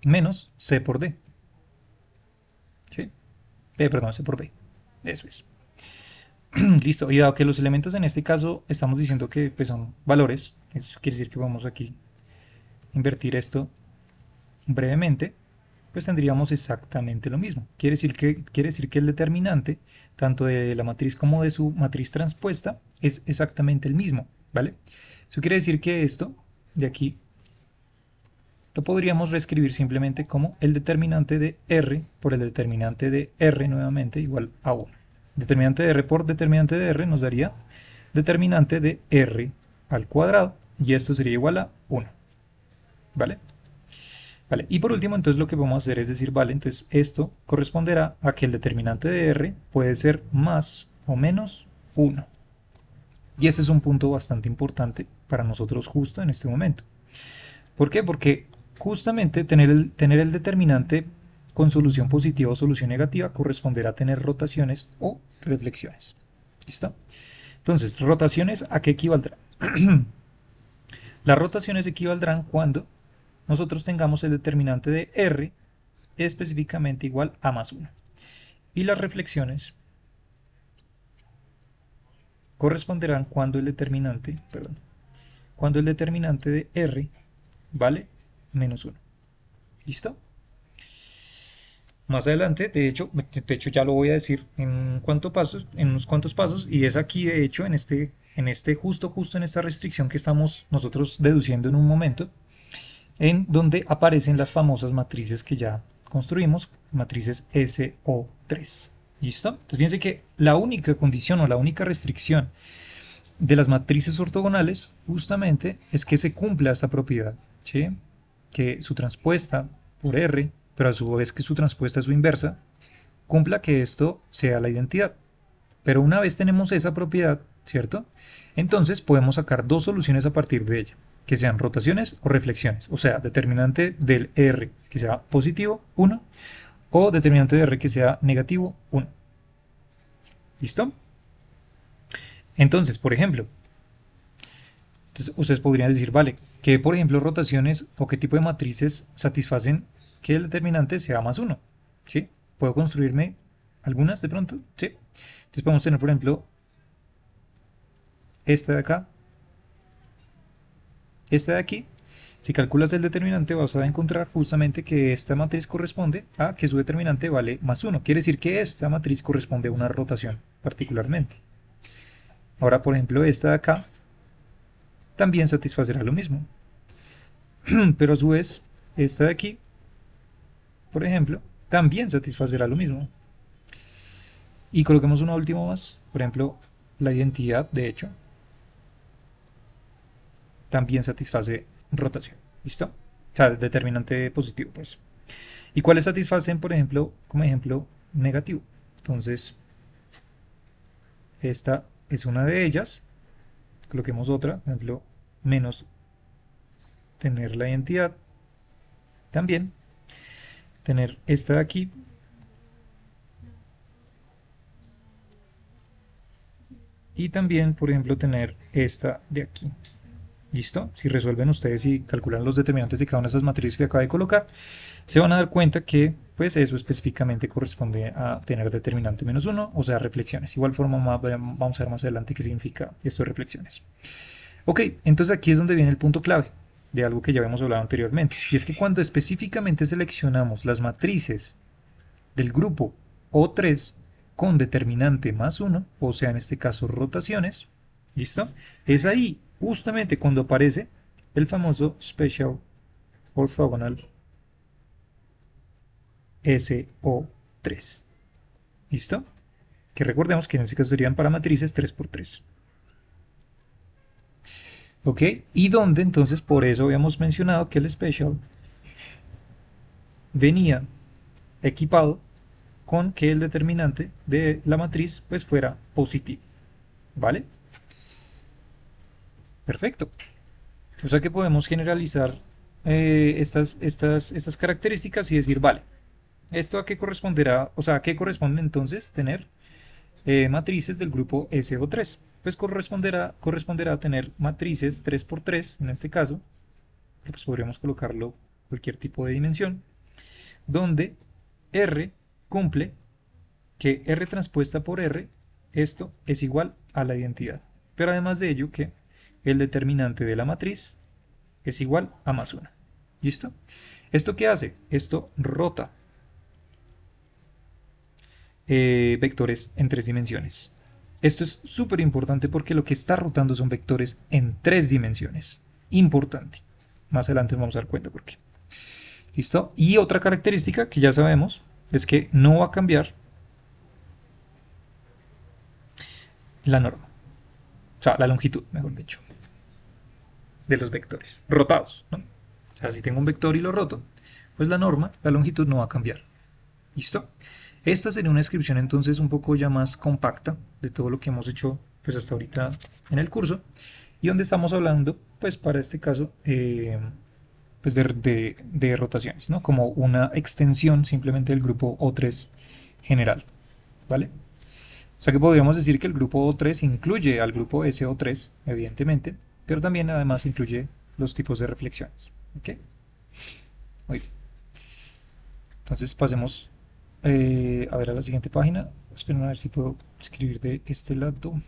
menos C por D. ¿Sí? Perdón, C por B. Eso es. Listo. Y dado que los elementos en este caso estamos diciendo que pues, son valores, eso quiere decir que vamos aquí a invertir esto brevemente, pues tendríamos exactamente lo mismo. Quiere decir que el determinante, tanto de la matriz como de su matriz transpuesta, es exactamente el mismo, ¿vale? Eso quiere decir que esto de aquí lo podríamos reescribir simplemente como el determinante de R por el determinante de R nuevamente igual a 1. Determinante de R por determinante de R nos daría determinante de R al cuadrado y esto sería igual a 1, ¿vale? Vale, y por último, entonces lo que vamos a hacer es decir, vale, entonces esto corresponderá a que el determinante de R puede ser más o menos 1. Y ese es un punto bastante importante para nosotros justo en este momento. ¿Por qué? Porque justamente tener el determinante con solución positiva o solución negativa corresponderá a tener rotaciones o reflexiones. ¿Listo? Entonces, rotaciones, ¿a qué equivaldrán? Las rotaciones equivaldrán cuando nosotros tengamos el determinante de R específicamente igual a más 1. Y las reflexiones corresponderán cuando el determinante, de R vale menos 1. ¿Listo? Más adelante, de hecho ya lo voy a decir en unos cuantos pasos, y es aquí de hecho justo en esta restricción que estamos nosotros deduciendo en un momento, en donde aparecen las famosas matrices que ya construimos, matrices SO3. ¿Listo? Entonces fíjense que la única condición o la única restricción de las matrices ortogonales justamente es que se cumpla esta propiedad, ¿sí? Que su transpuesta por R, pero a su vez que su transpuesta es su inversa, cumpla que esto sea la identidad. Pero una vez tenemos esa propiedad, ¿cierto? Entonces podemos sacar dos soluciones a partir de ella, que sean rotaciones o reflexiones, o sea, determinante del R que sea positivo, 1, o determinante de R que sea negativo, 1. ¿Listo? Entonces, por ejemplo, ustedes podrían decir, vale, ¿qué por ejemplo rotaciones o qué tipo de matrices satisfacen que el determinante sea más 1? ¿Sí? ¿Puedo construirme algunas de pronto? Sí. Entonces podemos tener, por ejemplo, esta de acá, esta de aquí. Si calculas el determinante vas a encontrar justamente que esta matriz corresponde a que su determinante vale más 1. Quiere decir que esta matriz corresponde a una rotación particularmente. Ahora, por ejemplo, esta de acá también satisfacerá lo mismo. Pero a su vez, esta de aquí, por ejemplo, también satisfacerá lo mismo. Y coloquemos una última más, por ejemplo, la identidad, de hecho. también satisface rotación. ¿Listo? O sea, determinante positivo, pues. ¿Y cuáles satisfacen, por ejemplo, como ejemplo, negativo? Entonces, esta es una de ellas. Coloquemos otra, por ejemplo, menos tener la identidad. También tener esta de aquí. Y también, por ejemplo, tener esta de aquí. ¿Listo? Si resuelven ustedes y calculan los determinantes de cada una de esas matrices que acabo de colocar, se van a dar cuenta que pues eso específicamente corresponde a tener determinante menos 1, o sea, reflexiones. Igual forma vamos a ver más adelante qué significa esto de reflexiones. Ok, entonces aquí es donde viene el punto clave de algo que ya habíamos hablado anteriormente, y es que cuando específicamente seleccionamos las matrices del grupo O3 con determinante más 1, o sea, en este caso rotaciones, ¿listo? Es ahí justamente cuando aparece el famoso Special Orthogonal SO3. ¿Listo? Que recordemos que en este caso serían para matrices 3×3. ¿Ok? Y donde entonces por eso habíamos mencionado que el Special venía equipado con que el determinante de la matriz pues fuera positivo. ¿Vale? Perfecto. O sea que podemos generalizar estas características y decir, vale, ¿esto a qué corresponderá? O sea, ¿a qué corresponde entonces tener matrices del grupo SO3? Pues corresponderá a tener matrices 3×3, en este caso, pues podríamos colocarlo cualquier tipo de dimensión, donde R cumple que R transpuesta por R, esto es igual a la identidad. Pero además de ello, que el determinante de la matriz es igual a más 1. ¿Listo? ¿Esto qué hace? Esto rota vectores en 3 dimensiones. Esto es súper importante porque lo que está rotando son vectores en 3 dimensiones. Importante. Más adelante nos vamos a dar cuenta por qué. ¿Listo? Y otra característica que ya sabemos es que no va a cambiar la norma. O sea, la longitud, mejor dicho, de los vectores rotados, ¿no? O sea, si tengo un vector y lo roto, pues la norma, la longitud no va a cambiar. ¿Listo? Esta sería una descripción entonces un poco ya más compacta de todo lo que hemos hecho pues hasta ahorita en el curso, y donde estamos hablando pues para este caso pues de rotaciones, ¿no? Como una extensión simplemente del grupo O3 general, ¿vale? O sea que podríamos decir que el grupo O3 incluye al grupo SO3, evidentemente, pero también además incluye los tipos de reflexiones. ¿Ok? Muy bien. Entonces pasemos a ver a la siguiente página. Esperen a ver si puedo escribir de este lado.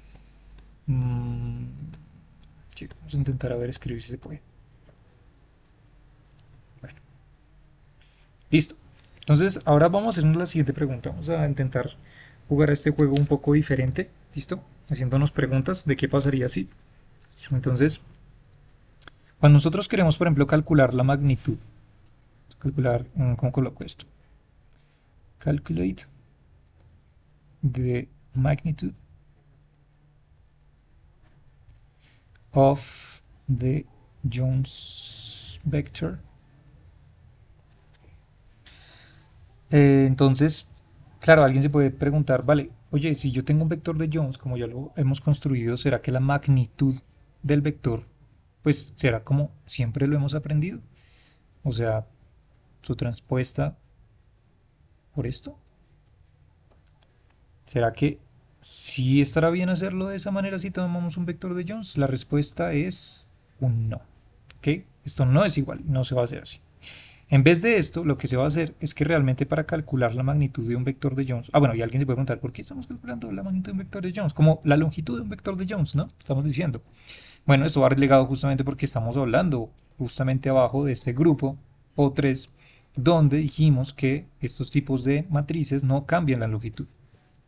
Sí, vamos a intentar a ver escribir si se puede. Bueno. Listo. Entonces ahora vamos a hacernos la siguiente pregunta. Vamos a intentar jugar a este juego un poco diferente. ¿Listo? Haciéndonos preguntas de qué pasaría si. Entonces, cuando nosotros queremos, por ejemplo, calcular la magnitud, calcular, ¿cómo coloco esto? Calculate the magnitude of the Jones vector. Entonces, claro, alguien se puede preguntar, vale, oye, si yo tengo un vector de Jones, como ya lo hemos construido, ¿será que la magnitud del vector, pues, será como siempre lo hemos aprendido? O sea, su transpuesta por esto. ¿Será que sí estará bien hacerlo de esa manera si tomamos un vector de Jones? La respuesta es un no. ¿Ok? Esto no es igual, no se va a hacer así. En vez de esto, lo que se va a hacer es que realmente para calcular la magnitud de un vector de Jones, bueno, y alguien se puede preguntar, ¿por qué estamos calculando la magnitud de un vector de Jones? Como la longitud de un vector de Jones, ¿no? Estamos diciendo. Bueno, esto va relegado justamente porque estamos hablando justamente abajo de este grupo O3, donde dijimos que estos tipos de matrices no cambian la longitud.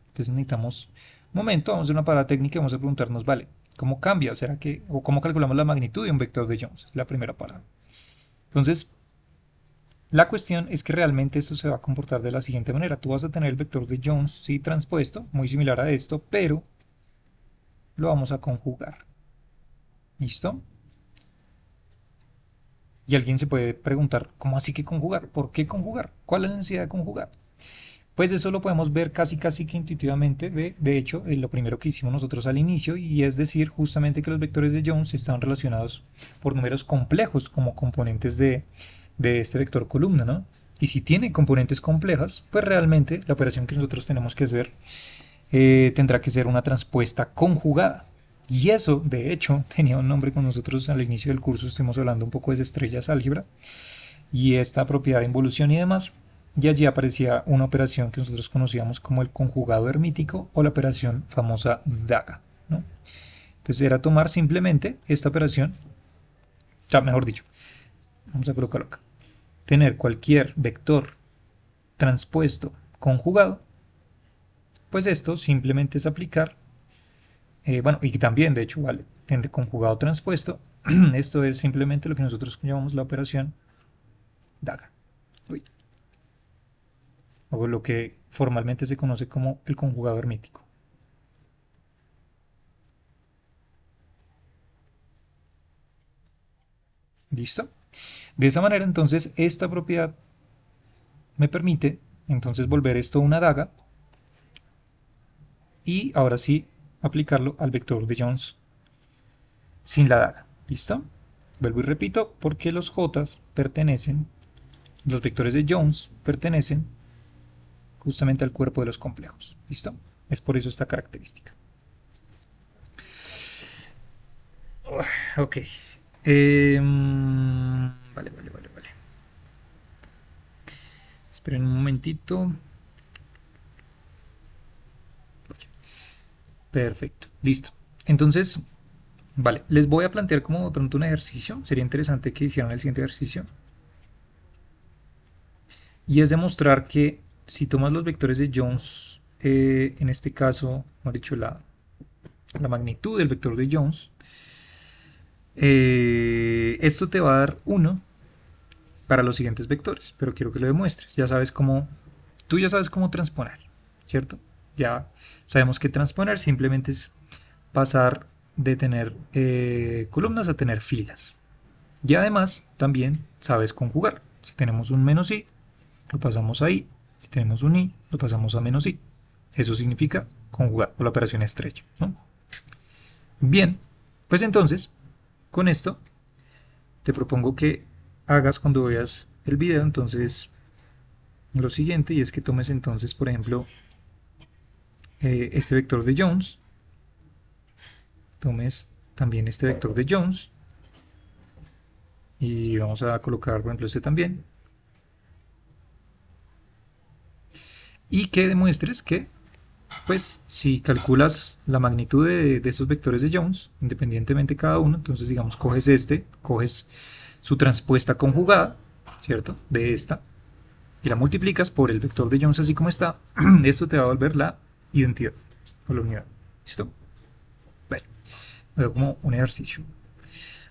Entonces necesitamos un momento, vamos a hacer una parada técnica y vamos a preguntarnos, vale, ¿cómo cambia? ¿Será que, o cómo calculamos la magnitud de un vector de Jones? Es la primera parada. Entonces, la cuestión es que realmente esto se va a comportar de la siguiente manera. Tú vas a tener el vector de Jones, sí, transpuesto, muy similar a esto, pero lo vamos a conjugar. ¿Listo? Y alguien se puede preguntar, ¿cómo así que conjugar? ¿Por qué conjugar? ¿Cuál es la necesidad de conjugar? Pues eso lo podemos ver casi que intuitivamente, de hecho, de lo primero que hicimos nosotros al inicio, y es decir, justamente que los vectores de Jones están relacionados por números complejos como componentes de este vector columna, ¿no? Y si tiene componentes complejas, pues realmente la operación que nosotros tenemos que hacer tendrá que ser una transpuesta conjugada. Y eso, de hecho, tenía un nombre con nosotros al inicio del curso, estuvimos hablando un poco de estrellas álgebra, y esta propiedad de involución y demás. Y allí aparecía una operación que nosotros conocíamos como el conjugado hermítico o la operación famosa DAGA, ¿no? Entonces era tomar simplemente esta operación, o sea, mejor dicho, vamos a colocarlo acá, tener cualquier vector transpuesto conjugado, pues esto simplemente es aplicar, bueno, y también de hecho vale, tener conjugado transpuesto, esto es simplemente lo que nosotros llamamos la operación DAGA. Uy. O lo que formalmente se conoce como el conjugado hermítico. ¿Listo? De esa manera, entonces, esta propiedad me permite entonces volver esto una daga y ahora sí aplicarlo al vector de Jones sin la daga. ¿Listo? Vuelvo y repito, porque los J pertenecen, los vectores de Jones pertenecen justamente al cuerpo de los complejos. ¿Listo? Es por eso esta característica. Ok. Vale. Esperen un momentito. Perfecto, listo. Entonces, vale, les voy a plantear como de pronto un ejercicio. Sería interesante que hicieran el siguiente ejercicio. Y es demostrar que si tomas los vectores de Jones, en este caso, hemos dicho la magnitud del vector de Jones, esto te va a dar 1 para los siguientes vectores, pero quiero que lo demuestres. Ya sabes cómo, tú ya sabes cómo transponer, ¿cierto? Ya sabemos que transponer simplemente es pasar de tener columnas a tener filas. Y además también sabes conjugar. Si tenemos un menos i, lo pasamos a i. Si tenemos un i, lo pasamos a menos i. Eso significa conjugar o la operación estrecha, ¿no? Bien, pues entonces, con esto, te propongo que hagas cuando veas el video, entonces, lo siguiente, y es que tomes entonces, por ejemplo, este vector de Jones, tomes también este vector de Jones, y vamos a colocar, por ejemplo, este también, y que demuestres que, pues, si calculas la magnitud de estos vectores de Jones, independientemente cada uno, entonces, digamos, coges este, coges su transpuesta conjugada, ¿cierto?, de esta, y la multiplicas por el vector de Jones así como está, esto te va a volver la identidad o la unidad. ¿Listo? Bueno, veo como un ejercicio.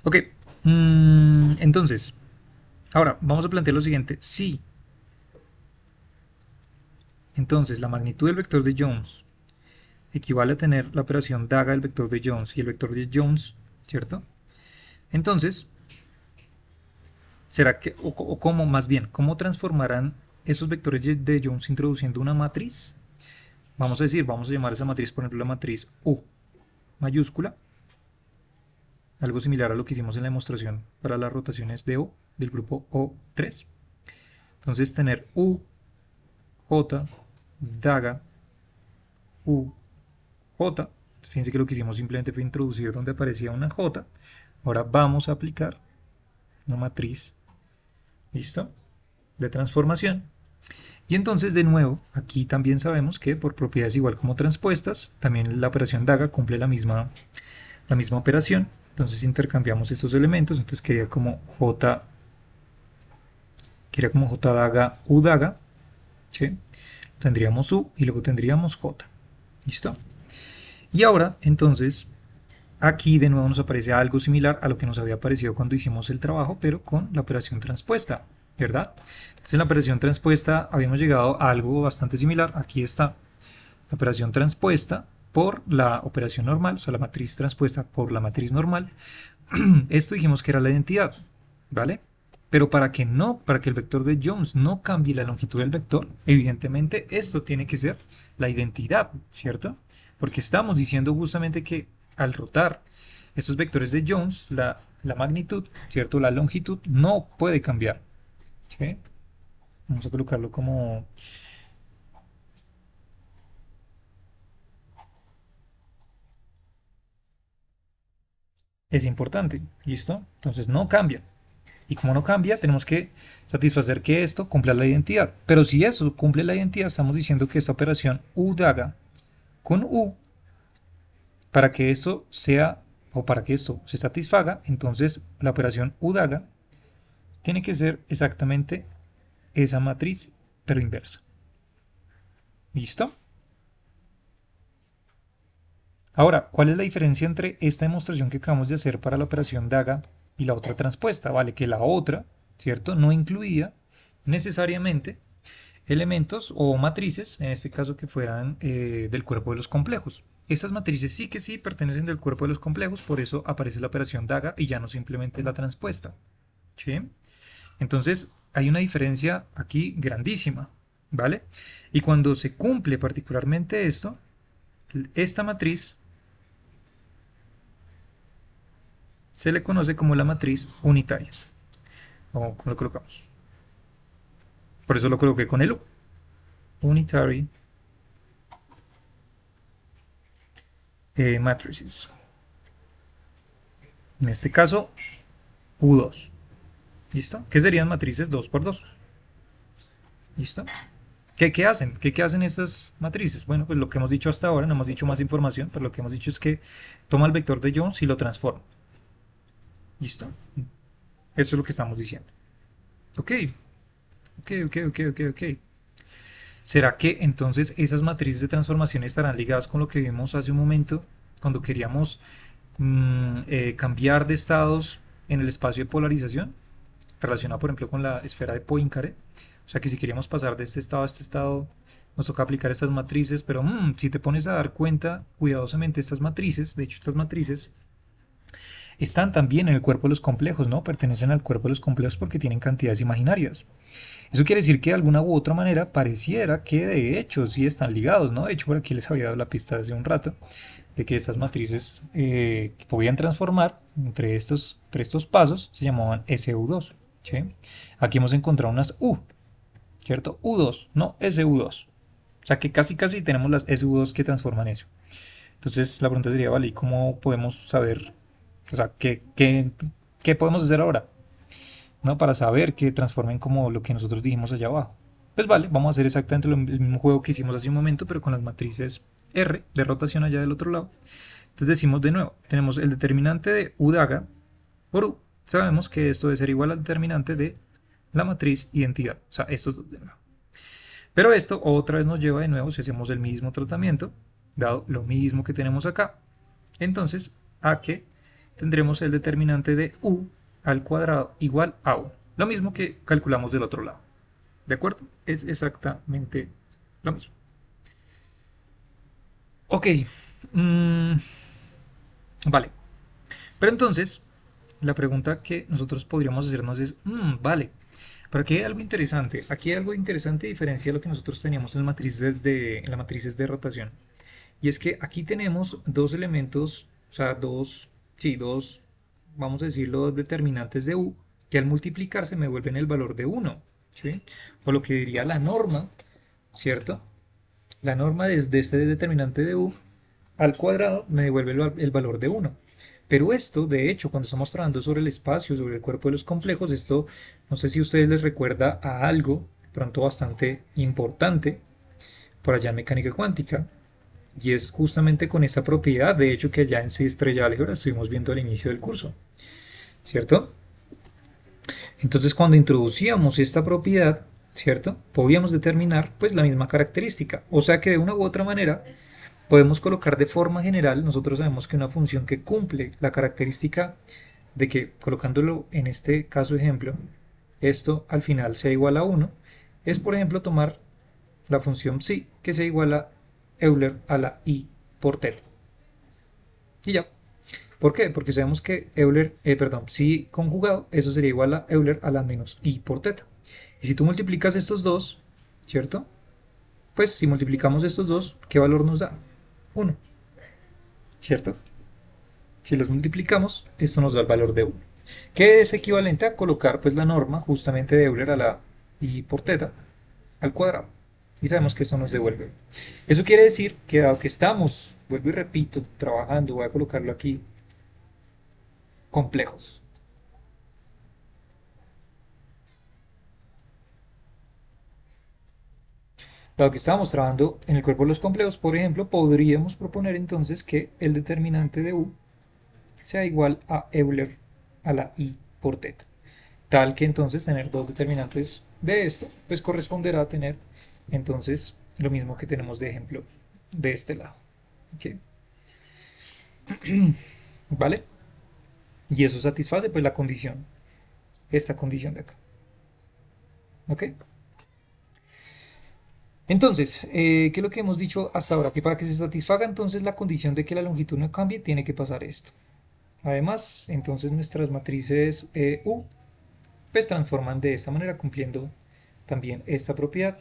Ok, entonces, ahora vamos a plantear lo siguiente. Si entonces la magnitud del vector de Jones equivale a tener la operación daga del vector de Jones y el vector de Jones, ¿cierto? Entonces, ¿será que, o cómo más bien, cómo transformarán esos vectores de Jones introduciendo una matriz? Vamos a decir, vamos a llamar a esa matriz, por ejemplo, la matriz U mayúscula, algo similar a lo que hicimos en la demostración para las rotaciones de O del grupo O3. Entonces tener U, J, daga, U, J. Fíjense que lo que hicimos simplemente fue introducir donde aparecía una J. Ahora vamos a aplicar una matriz, ¿listo?, de transformación. Y entonces de nuevo, aquí también sabemos que por propiedades igual como transpuestas, también la operación daga cumple la misma operación. Entonces intercambiamos estos elementos, entonces quedaría como J daga U daga, ¿sí? Tendríamos U y luego tendríamos J. ¿Listo? Y ahora, entonces, aquí de nuevo nos aparece algo similar a lo que nos había aparecido cuando hicimos el trabajo, pero con la operación transpuesta, ¿verdad? Entonces en la operación transpuesta habíamos llegado a algo bastante similar. Aquí está la operación transpuesta por la operación normal, o sea, la matriz transpuesta por la matriz normal. Esto dijimos que era la identidad, ¿vale? Pero para que el vector de Jones no cambie la longitud del vector, evidentemente esto tiene que ser la identidad, ¿cierto? Porque estamos diciendo justamente que al rotar estos vectores de Jones, la magnitud, ¿cierto? La longitud no puede cambiar. ¿Sí? Vamos a colocarlo como... Es importante, ¿listo? Entonces no cambia. Y como no cambia, tenemos que satisfacer que esto cumpla la identidad. Pero si eso cumple la identidad, estamos diciendo que esta operación U daga con U, para que esto sea, o para que esto se satisfaga, entonces la operación U daga tiene que ser exactamente esa matriz, pero inversa. ¿Listo? Ahora, ¿cuál es la diferencia entre esta demostración que acabamos de hacer para la operación daga y la otra transpuesta? Vale, que la otra, ¿cierto? No incluía necesariamente elementos o matrices, en este caso que fueran del cuerpo de los complejos. Estas matrices sí que sí pertenecen del cuerpo de los complejos, por eso aparece la operación daga y ya no simplemente la transpuesta. ¿Sí? Entonces, hay una diferencia aquí grandísima, ¿vale? Y cuando se cumple particularmente esto, esta matriz se le conoce como la matriz unitaria. O como lo colocamos. Por eso lo coloqué con el U. Unitary matrices. En este caso, U2. ¿Listo? ¿Qué serían matrices 2 por 2? ¿Listo? ¿Qué hacen? ¿Qué hacen estas matrices? Bueno, pues lo que hemos dicho hasta ahora, no hemos dicho más información, pero lo que hemos dicho es que toma el vector de Jones y lo transforma. ¿Listo? Eso es lo que estamos diciendo. Ok, ok. ¿Será que entonces esas matrices de transformación estarán ligadas con lo que vimos hace un momento, cuando queríamos cambiar de estados en el espacio de polarización? Relacionado, por ejemplo, con la esfera de Poincaré. O sea que si queríamos pasar de este estado a este estado, nos toca aplicar estas matrices, pero si te pones a dar cuenta cuidadosamente estas matrices, de hecho estas matrices están también en el cuerpo de los complejos, ¿no? Pertenecen al cuerpo de los complejos porque tienen cantidades imaginarias. Eso quiere decir que de alguna u otra manera pareciera que de hecho sí están ligados, ¿no? De hecho por aquí les había dado la pista hace un rato de que estas matrices que podían transformar entre estos pasos se llamaban SU2. ¿Sí? Aquí hemos encontrado unas U, ¿cierto? U2, no SU2. O sea que casi tenemos las SU2 que transforman eso. Entonces la pregunta sería, vale, ¿y cómo podemos saber, o sea, qué podemos hacer ahora? ¿No? Para saber que transformen como lo que nosotros dijimos allá abajo. Pues vale, vamos a hacer exactamente el mismo juego que hicimos hace un momento, pero con las matrices R de rotación allá del otro lado. Entonces decimos de nuevo, tenemos el determinante de U daga por U. Sabemos que esto debe ser igual al determinante de la matriz identidad. O sea, esto de nuevo. Pero esto otra vez nos lleva de nuevo, si hacemos el mismo tratamiento, dado lo mismo que tenemos acá, entonces a que tendremos el determinante de U al cuadrado igual a 1. Lo mismo que calculamos del otro lado. ¿De acuerdo? Es exactamente lo mismo. Ok. Mmm, vale. Pero entonces, la pregunta que nosotros podríamos hacernos es, vale, pero aquí hay algo interesante. Aquí hay algo interesante a diferencia de lo que nosotros teníamos en las matrices de rotación. Y es que aquí tenemos dos elementos, o sea, dos, vamos a decirlo, determinantes de U, que al multiplicarse me vuelven el valor de 1, ¿sí? O lo que diría la norma, ¿cierto? La norma desde este determinante de U al cuadrado me devuelve el valor de 1. Pero esto, de hecho, cuando estamos trabajando sobre el espacio, sobre el cuerpo de los complejos, esto no sé si a ustedes les recuerda a algo, de pronto bastante importante, por allá en mecánica cuántica, y es justamente con esta propiedad, de hecho, que allá en 6 estrella álgebra estuvimos viendo al inicio del curso, ¿cierto? Entonces, cuando introducíamos esta propiedad, ¿cierto? Podíamos determinar, pues, la misma característica, o sea que de una u otra manera podemos colocar de forma general, nosotros sabemos que una función que cumple la característica de que, colocándolo en este caso ejemplo, esto al final sea igual a 1, es por ejemplo tomar la función psi que sea igual a Euler a la i por θ. Y ya. ¿Por qué? Porque sabemos que Euler, perdón, si conjugado, eso sería igual a Euler a la menos I por teta. Y si tú multiplicas estos dos, ¿cierto? Pues si multiplicamos estos dos, ¿qué valor nos da? 1, ¿cierto? Si los multiplicamos, esto nos da el valor de 1, que es equivalente a colocar pues la norma justamente de Euler a la I por teta al cuadrado. Y sabemos que esto nos devuelve. Eso quiere decir que dado que estamos, vuelvo y repito, trabajando, voy a colocarlo aquí, complejos. Dado que estamos trabajando en el cuerpo de los complejos, por ejemplo, podríamos proponer entonces que el determinante de U sea igual a Euler a la I por teta. Tal que entonces tener dos determinantes de esto, pues corresponderá a tener entonces lo mismo que tenemos de ejemplo de este lado. ¿Okay? ¿Vale? Y eso satisface pues la condición, esta condición de acá. ¿Ok? Entonces, ¿qué es lo que hemos dicho hasta ahora? Que para que se satisfaga entonces la condición de que la longitud no cambie, tiene que pasar esto. Además, entonces nuestras matrices U pues transforman de esta manera cumpliendo también esta propiedad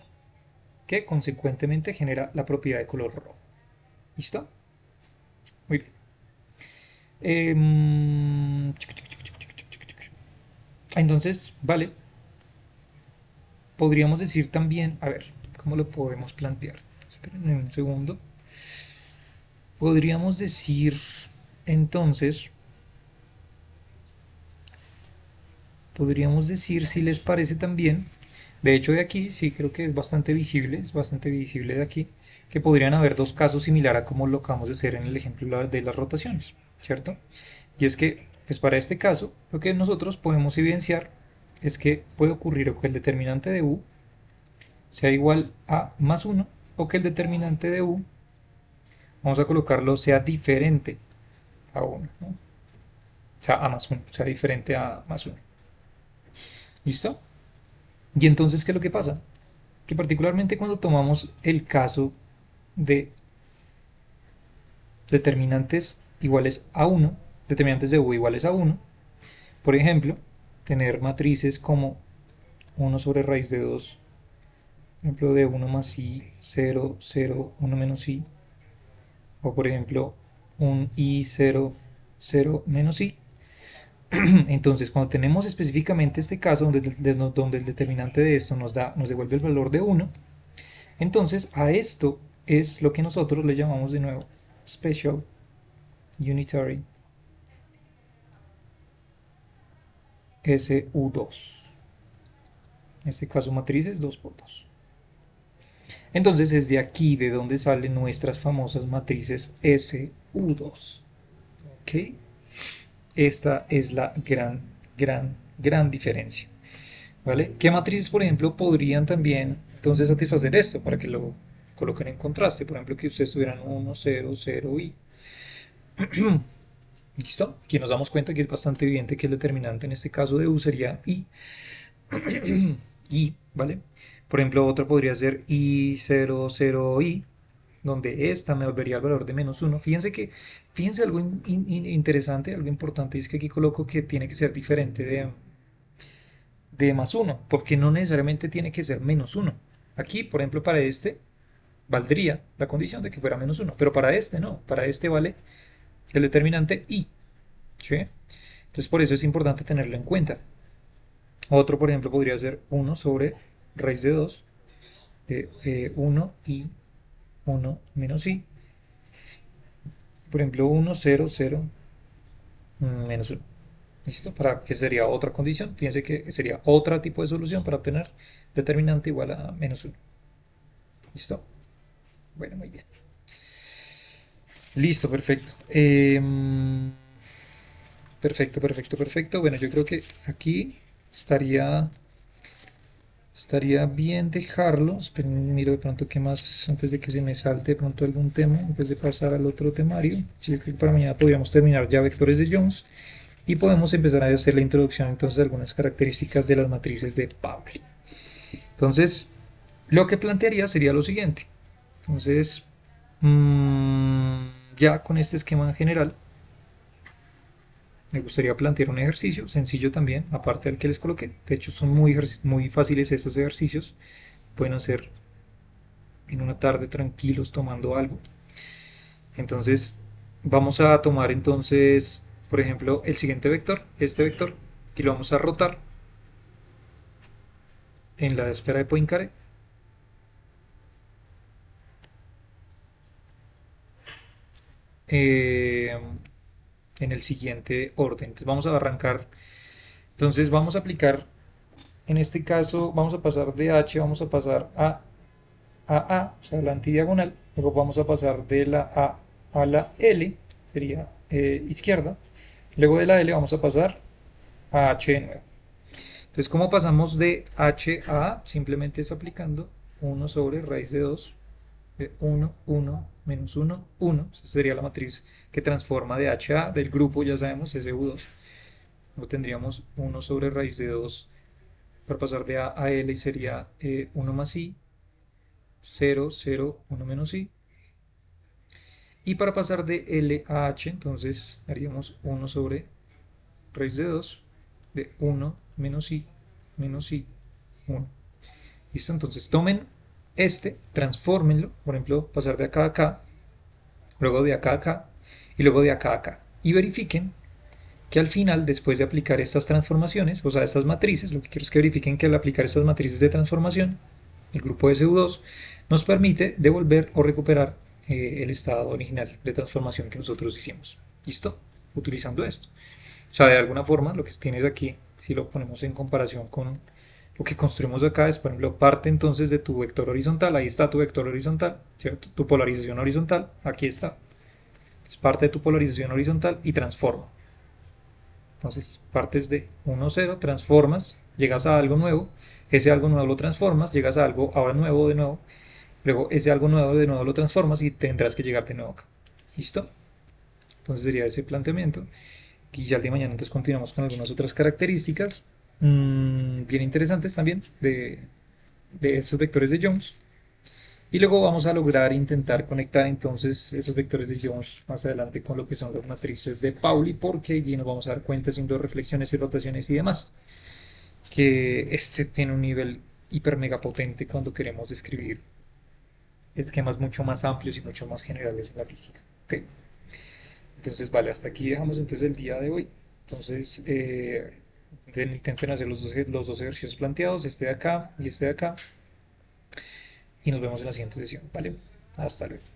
que consecuentemente genera la propiedad de color rojo. ¿Listo? Muy bien. Entonces, vale, podríamos decir también, a ver, ¿cómo lo podemos plantear? Esperen un segundo. Podríamos decir entonces, podríamos decir si les parece también, de hecho de aquí sí creo que es bastante visible de aquí, que podrían haber dos casos similares a como lo acabamos de hacer en el ejemplo de las rotaciones, ¿cierto? Y es que, pues para este caso, lo que nosotros podemos evidenciar es que puede ocurrir que el determinante de U sea igual a más 1 o que el determinante de U, vamos a colocarlo, sea diferente a 1, ¿no? O sea, a más 1, sea diferente a más 1. ¿Listo? Y entonces, ¿qué es lo que pasa? Que particularmente cuando tomamos el caso de determinantes iguales a 1, determinantes de U iguales a 1, por ejemplo, tener matrices como 1 sobre raíz de 2, por ejemplo, de 1 más i, 0, 0, 1 menos i, o por ejemplo, un i, 0, 0 menos i. Entonces, cuando tenemos específicamente este caso donde el determinante de esto nos devuelve el valor de 1, entonces a esto es lo que nosotros le llamamos de nuevo Special Unitary SU2. En este caso matrices 2 por 2. Entonces es de aquí de donde salen nuestras famosas matrices SU2. ¿Ok? Esta es la gran diferencia. ¿Vale? ¿Qué matrices, por ejemplo, podrían también entonces satisfacer esto para que lo coloquen en contraste? Por ejemplo, que ustedes tuvieran 1, 0, 0 y. ¿Listo? Aquí nos damos cuenta que es bastante evidente que el determinante en este caso de U sería I. I, ¿vale? Por ejemplo, otro podría ser I0, 0I, donde esta me volvería el valor de menos 1. Fíjense algo interesante, algo importante, es que aquí coloco que tiene que ser diferente de más 1, porque no necesariamente tiene que ser menos 1. Aquí, por ejemplo, para este valdría la condición de que fuera menos 1, pero para este no, para este vale el determinante i, ¿sí? Entonces por eso es importante tenerlo en cuenta. Otro, por ejemplo, podría ser 1 sobre raíz de 2 de 1 i 1 menos i. Por ejemplo, 1, 0, 0 menos 1. ¿Listo? Para que sería otra condición. Fíjense que sería otro tipo de solución para obtener determinante igual a menos 1. ¿Listo? Bueno, muy bien. Listo, perfecto. Perfecto. Bueno, yo creo que aquí estaría bien dejarlo. Esperen, miro de pronto qué más antes de que se me salte de pronto algún tema, antes de pasar al otro temario. Sí, creo que para mañana podríamos terminar ya vectores de Jones y podemos empezar a hacer la introducción entonces de algunas características de las matrices de Pauli. Entonces, lo que plantearía sería lo siguiente. Entonces, ya con este esquema en general, me gustaría plantear un ejercicio sencillo también, aparte del que les coloqué. De hecho, son muy fáciles estos ejercicios. Pueden hacer en una tarde tranquilos tomando algo. Entonces, vamos a tomar entonces, por ejemplo, el siguiente vector, este vector, y lo vamos a rotar en la esfera de Poincaré. Eh, en el siguiente orden. Entonces vamos a arrancar. Entonces vamos a aplicar, en este caso vamos a pasar de H, vamos a pasar a, o sea, la antidiagonal. Luego vamos a pasar de la A la L, sería izquierda. Luego de la L vamos a pasar a H de nuevo. Entonces, ¿cómo pasamos de H a A? Simplemente es aplicando 1 sobre raíz de 2 de 1, 1, menos 1, 1. Esa sería la matriz que transforma de H a A del grupo, ya sabemos, SU2. Luego tendríamos 1 sobre raíz de 2 para pasar de A a L y sería 1 más I, 0, 0, 1 menos I. Y para pasar de L a H, entonces haríamos 1 sobre raíz de 2 de 1 menos I, 1. ¿Listo? Entonces tomen transfórmenlo, por ejemplo, pasar de acá a acá, luego de acá a acá y luego de acá a acá. Y verifiquen que al final, después de aplicar estas transformaciones, o sea, estas matrices, lo que quiero es que verifiquen que al aplicar estas matrices de transformación, el grupo SU2 nos permite devolver o recuperar el estado original de transformación que nosotros hicimos. ¿Listo? Utilizando esto. O sea, de alguna forma, lo que tienes aquí, si lo ponemos en comparación con lo que construimos acá, es, por ejemplo, parte entonces de tu vector horizontal, ahí está tu vector horizontal, ¿cierto? Tu polarización horizontal, aquí está. Es parte de tu polarización horizontal y transforma. Entonces, partes de 1, 0, transformas, llegas a algo nuevo, ese algo nuevo lo transformas, llegas a algo ahora nuevo de nuevo, luego ese algo nuevo de nuevo lo transformas y tendrás que llegar de nuevo acá. ¿Listo? Entonces sería ese planteamiento. Y ya el día de mañana entonces continuamos con algunas otras características bien interesantes también de esos vectores de Jones. Y luego vamos a lograr intentar conectar entonces esos vectores de Jones más adelante con lo que son las matrices de Pauli, porque allí nos vamos a dar cuenta haciendo reflexiones y rotaciones y demás, que este tiene un nivel hiper mega potente cuando queremos describir esquemas mucho más amplios y mucho más generales en la física. Okay. Entonces, vale, hasta aquí dejamos entonces el día de hoy. Entonces, intenten hacer los dos ejercicios planteados, este de acá y este de acá. Y nos vemos en la siguiente sesión, ¿vale? Hasta luego.